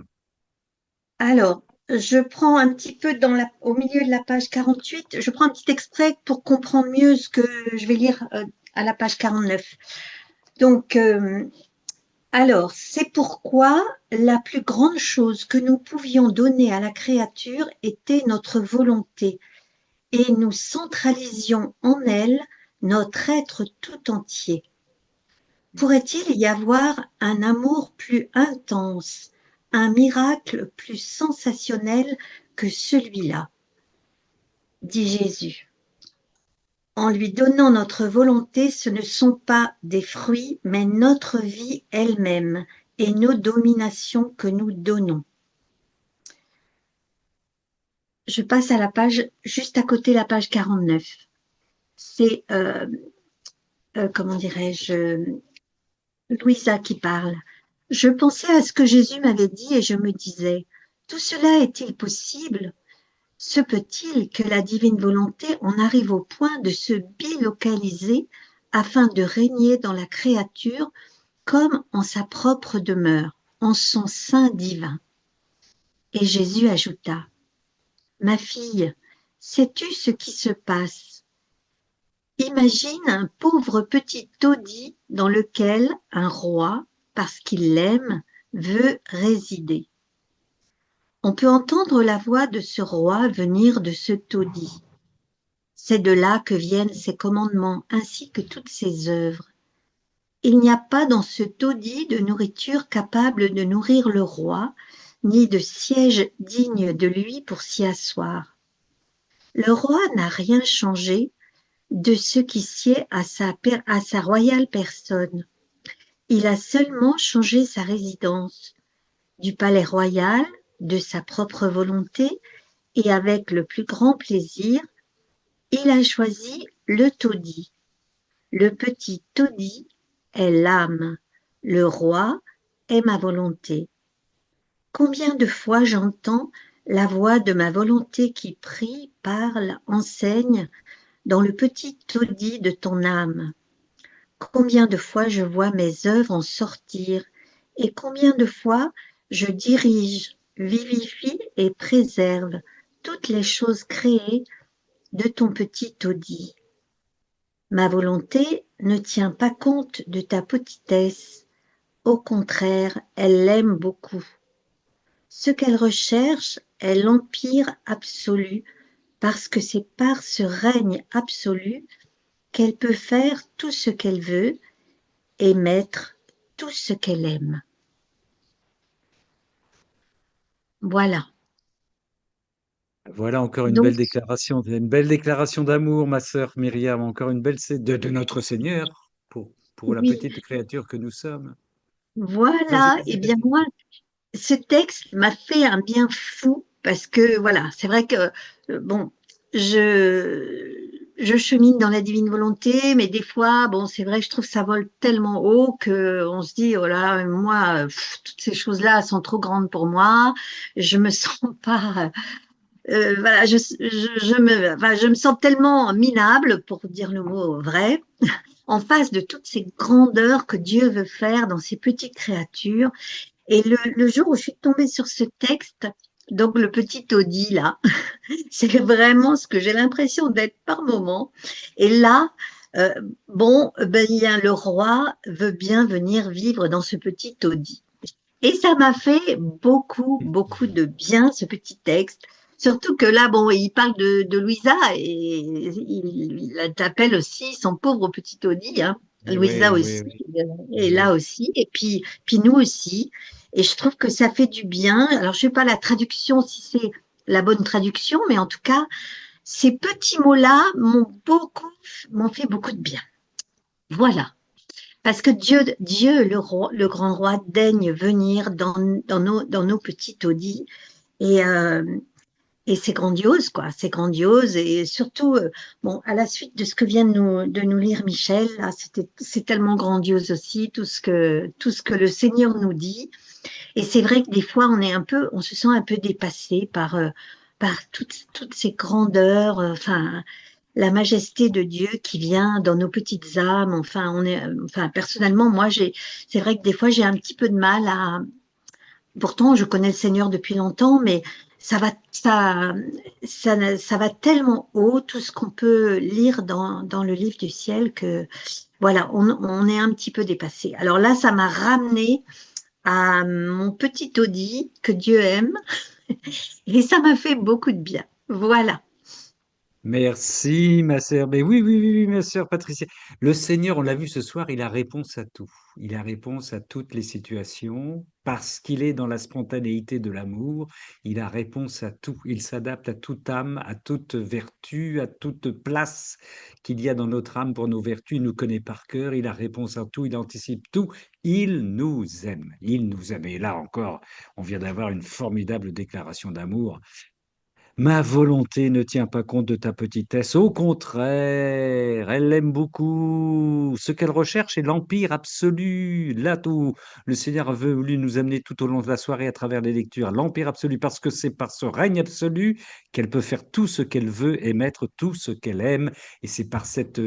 Alors, je prends un petit peu au milieu de la page 48, je prends un petit extrait pour comprendre mieux ce que je vais lire à la page 49. Donc, alors, c'est pourquoi la plus grande chose que nous pouvions donner à la créature était notre volonté, et nous centralisions en elle notre être tout entier. Pourrait-il y avoir un amour plus intense, un miracle plus sensationnel que celui-là, dit Jésus. En lui donnant notre volonté, ce ne sont pas des fruits, mais notre vie elle-même et nos dominations que nous donnons. Je passe à la page, juste à côté la page 49. C'est, comment dirais-je, Louisa qui parle. Je pensais à ce que Jésus m'avait dit et je me disais, tout cela est-il possible? Se peut-il que la divine volonté en arrive au point de se bilocaliser afin de régner dans la créature comme en sa propre demeure, en son sein divin? Et Jésus ajouta, ma fille, sais-tu ce qui se passe? Imagine un pauvre petit taudis dans lequel un roi, parce qu'il l'aime, veut résider. On peut entendre la voix de ce roi venir de ce taudis. C'est de là que viennent ses commandements ainsi que toutes ses œuvres. Il n'y a pas dans ce taudis de nourriture capable de nourrir le roi, ni de siège digne de lui pour s'y asseoir. Le roi n'a rien changé de ce qui sied à sa royale personne. Il a seulement changé sa résidence, du palais royal, de sa propre volonté, et avec le plus grand plaisir, il a choisi le taudis. Le petit taudis est l'âme, le roi est ma volonté. Combien de fois j'entends la voix de ma volonté qui prie, parle, enseigne dans le petit taudis de ton âme. Combien de fois je vois mes œuvres en sortir et combien de fois je dirige, vivifie et préserve toutes les choses créées de ton petit taudis. Ma volonté ne tient pas compte de ta petitesse. Au contraire, elle l'aime beaucoup. Ce qu'elle recherche est l'empire absolu, parce que c'est par ce règne absolu qu'elle peut faire tout ce qu'elle veut et mettre tout ce qu'elle aime. Voilà. Voilà encore une Donc, belle déclaration d'amour, ma sœur Myriam, encore une belle de notre Seigneur pour la oui, petite créature que nous sommes. voilà. Vas-y, Eh bien, moi, ce texte m'a fait un bien fou parce que, voilà, c'est vrai que, bon, je chemine dans la divine volonté, mais des fois, bon, c'est vrai, je trouve que ça vole tellement haut qu'on se dit, oh là là, moi, toutes ces choses-là sont trop grandes pour moi. Je me sens pas, voilà, je me sens tellement minable, pour dire le mot vrai, en face de toutes ces grandeurs que Dieu veut faire dans ces petites créatures. Et le jour où je suis tombée sur ce texte, donc le petit taudis là, c'est vraiment ce que j'ai l'impression d'être par moment. Et là, le roi veut bien venir vivre dans ce petit taudis. Et ça m'a fait beaucoup, beaucoup de bien, ce petit texte. Surtout que là, bon, il parle de Louisa et il appelle aussi son pauvre petit taudis, hein. Louisa Oui, aussi, oui, et oui. là aussi, et puis nous aussi. Et je trouve que ça fait du bien. Alors, je sais pas la traduction, si c'est la bonne traduction, mais en tout cas, ces petits mots-là m'ont fait beaucoup de bien. Voilà. Parce que Dieu, le grand roi, daigne venir dans nos petits taudis. Et Et c'est grandiose, quoi. C'est grandiose. Et surtout, bon, à la suite de ce que vient de nous lire Michel, là, c'est tellement grandiose aussi, tout ce que le Seigneur nous dit. Et c'est vrai que des fois, on se sent un peu dépassé par toutes ces grandeurs, enfin, la majesté de Dieu qui vient dans nos petites âmes. Enfin, personnellement, c'est vrai que des fois, j'ai un petit peu de mal pourtant, je connais le Seigneur depuis longtemps, mais ça va tellement haut, tout ce qu'on peut lire dans le livre du ciel que, voilà, on est un petit peu dépassé. Alors là, ça m'a ramené à mon petit taudis que Dieu aime et ça m'a fait beaucoup de bien. Voilà. Merci, ma sœur. Mais oui, oui, oui, oui, ma sœur Patricia. Le Seigneur, on l'a vu ce soir, il a réponse à tout. Il a réponse à toutes les situations parce qu'il est dans la spontanéité de l'amour. Il a réponse à tout. Il s'adapte à toute âme, à toute vertu, à toute place qu'il y a dans notre âme pour nos vertus. Il nous connaît par cœur. Il a réponse à tout. Il anticipe tout. Il nous aime. Il nous aime. Et là encore, on vient d'avoir une formidable déclaration d'amour. Ma volonté ne tient pas compte de ta petitesse. Au contraire, elle l'aime beaucoup. Ce qu'elle recherche est l'empire absolu. Là où le Seigneur a voulu nous amener tout au long de la soirée à travers les lectures, l'empire absolu, parce que c'est par ce règne absolu qu'elle peut faire tout ce qu'elle veut et mettre tout ce qu'elle aime. Et c'est par cet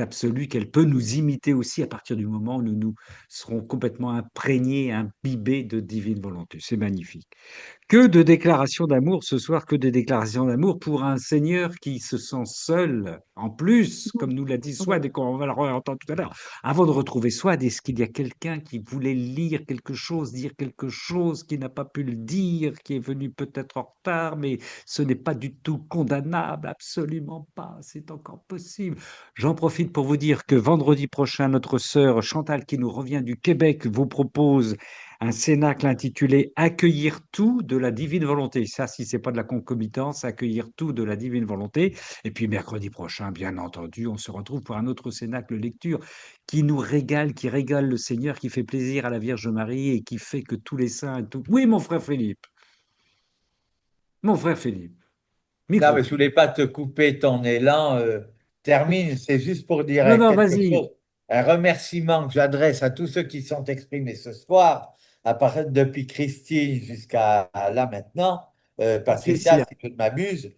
absolu qu'elle peut nous imiter aussi à partir du moment où nous serons complètement imprégnés, imbibés de divine volonté. C'est magnifique. Que de déclarations d'amour ce soir, que de déclarations d'amour pour un Seigneur qui se sent seul. En plus, comme nous l'a dit Swad et qu'on va le entendre tout à l'heure, avant de retrouver Swad, est-ce qu'il y a quelqu'un qui voulait lire quelque chose, dire quelque chose, qui n'a pas pu le dire, qui est venu peut-être en retard, mais ce n'est pas du tout condamnable, absolument pas, c'est encore possible. J'en profite pour vous dire que vendredi prochain, notre sœur Chantal, qui nous revient du Québec, vous propose un cénacle intitulé Accueillir tout de la divine volonté. Ça, si c'est pas de la concomitance, accueillir tout de la divine volonté. Et puis mercredi prochain, bien entendu, on se retrouve pour un autre cénacle lecture qui nous régale, qui régale le Seigneur, qui fait plaisir à la Vierge Marie et qui fait que tous les saints et tout. Oui, mon frère Philippe. Mon frère Philippe. Non, Micro. mais je voulais pas te couper ton élan. Termine, c'est juste pour dire Non, non, quelque vas-y. chose, un remerciement que j'adresse à tous ceux qui sont exprimés ce soir, à partir depuis Christine jusqu'à là maintenant, Patricia, Patricia. si je ne m'abuse,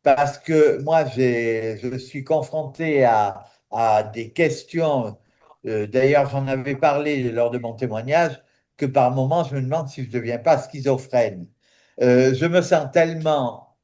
parce que moi, je suis confronté à des questions. D'ailleurs, j'en avais parlé lors de mon témoignage, que par moments, je me demande si je ne deviens pas schizophrène. Je me sens tellement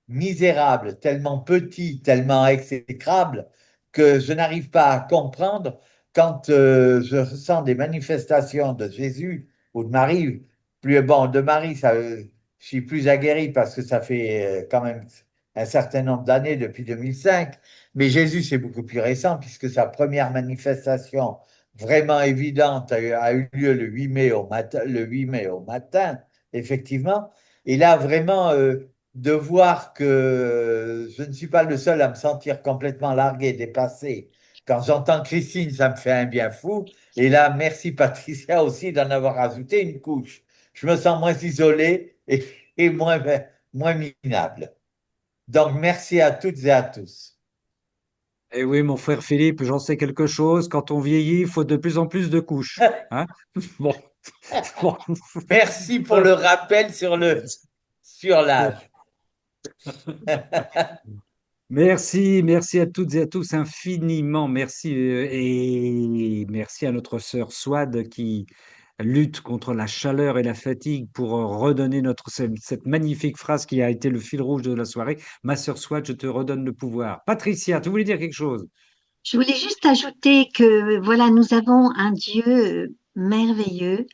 misérable, tellement petit, tellement exécrable, que je n'arrive pas à comprendre quand je ressens des manifestations de Jésus ou de Marie. Plus bon, de Marie, je suis plus aguerri parce que ça fait quand même un certain nombre d'années depuis 2005. Mais Jésus, c'est beaucoup plus récent puisque sa première manifestation vraiment évidente a eu lieu le 8 mai au matin, effectivement. Et là, vraiment, de voir que je ne suis pas le seul à me sentir complètement largué, dépassé. Quand j'entends Christine, ça me fait un bien fou. Et là, merci Patricia aussi d'en avoir ajouté une couche. Je me sens moins isolé et moins minable. Donc, merci à toutes et à tous. Eh oui, mon frère Philippe, j'en sais quelque chose. Quand on vieillit, il faut de plus en plus de couches. Hein. Bon. Bon. Merci pour le rappel sur Bon. l'âge. Merci, merci à toutes et à tous infiniment. Merci et merci à notre sœur Swad qui lutte contre la chaleur et la fatigue pour redonner cette magnifique phrase qui a été le fil rouge de la soirée. Ma sœur Swad, je te redonne le pouvoir. Patricia, tu voulais dire quelque chose? Je voulais juste ajouter que voilà, nous avons un Dieu merveilleux,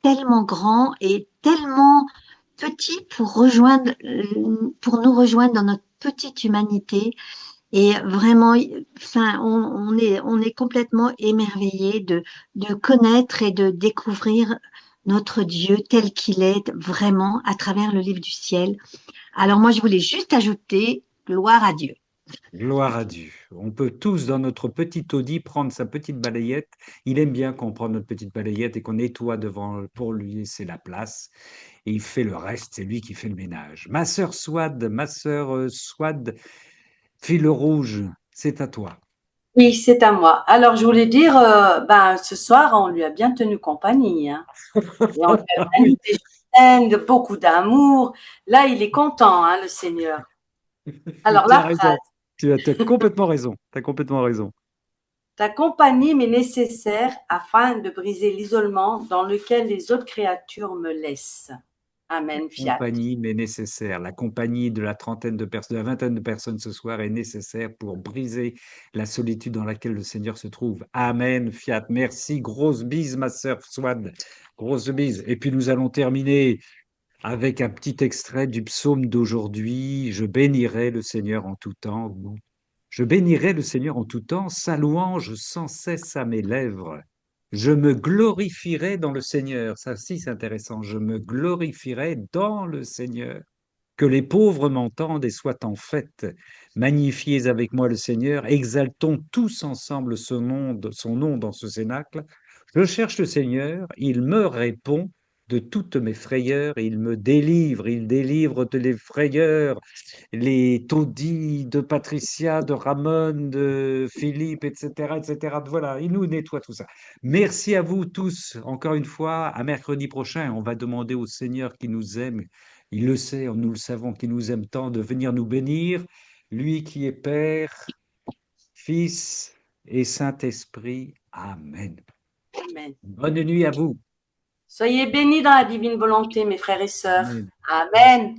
tellement grand et tellement petit pour nous rejoindre dans notre petite humanité. Et vraiment, enfin, on est complètement émerveillé de connaître et de découvrir notre Dieu tel qu'il est vraiment à travers le livre du ciel. Alors moi, je voulais juste ajouter gloire à Dieu. Gloire à Dieu. On peut tous, dans notre petit taudis, prendre sa petite balayette. Il aime bien qu'on prenne notre petite balayette et qu'on nettoie devant pour lui laisser la place. Et il fait le reste, c'est lui qui fait le ménage. Ma sœur Swad, fil rouge, c'est à toi. Oui, c'est à moi. Alors, je voulais dire, ben, ce soir, on lui a bien tenu compagnie, hein. Et on lui a Ah bien oui, dit des chaînes, de beaucoup d'amour. Là, il est content, hein, le Seigneur. Alors, tu as la phrase, raison. Tu as complètement raison. Tu as complètement raison. ta compagnie m'est nécessaire afin de briser l'isolement dans lequel les autres créatures me laissent. Amen, fiat. Compagnie, mais nécessaire. La compagnie de la trentaine de personnes, de la vingtaine de personnes ce soir est nécessaire pour briser la solitude dans laquelle le Seigneur se trouve. Amen, fiat. Merci. Grosse bise, ma sœur Swad. Grosse bise. Et puis nous allons terminer avec un petit extrait du psaume d'aujourd'hui. Je bénirai le Seigneur en tout temps. Je bénirai le Seigneur en tout temps, sa louange sans cesse à mes lèvres. Je me glorifierai dans le Seigneur. Ça aussi, c'est intéressant. Je me glorifierai dans le Seigneur. Que les pauvres m'entendent et soient en fête. Magnifiez avec moi le Seigneur. Exaltons tous ensemble son nom dans ce cénacle. Je cherche le Seigneur. Il me répond de toutes mes frayeurs. Il me délivre. Il délivre de les frayeurs les taudis de Patricia, de Ramon, de Philippe, etc., etc. Voilà, il nous nettoie tout ça. Merci à vous tous, encore une fois. À mercredi prochain, on va demander au Seigneur qui nous aime, il le sait, nous le savons, qui nous aime tant, de venir nous bénir. Lui qui est Père, Fils et Saint-Esprit. Amen. Amen. Bonne nuit à vous. Soyez bénis dans la divine volonté, mes frères et sœurs. Amen. Amen.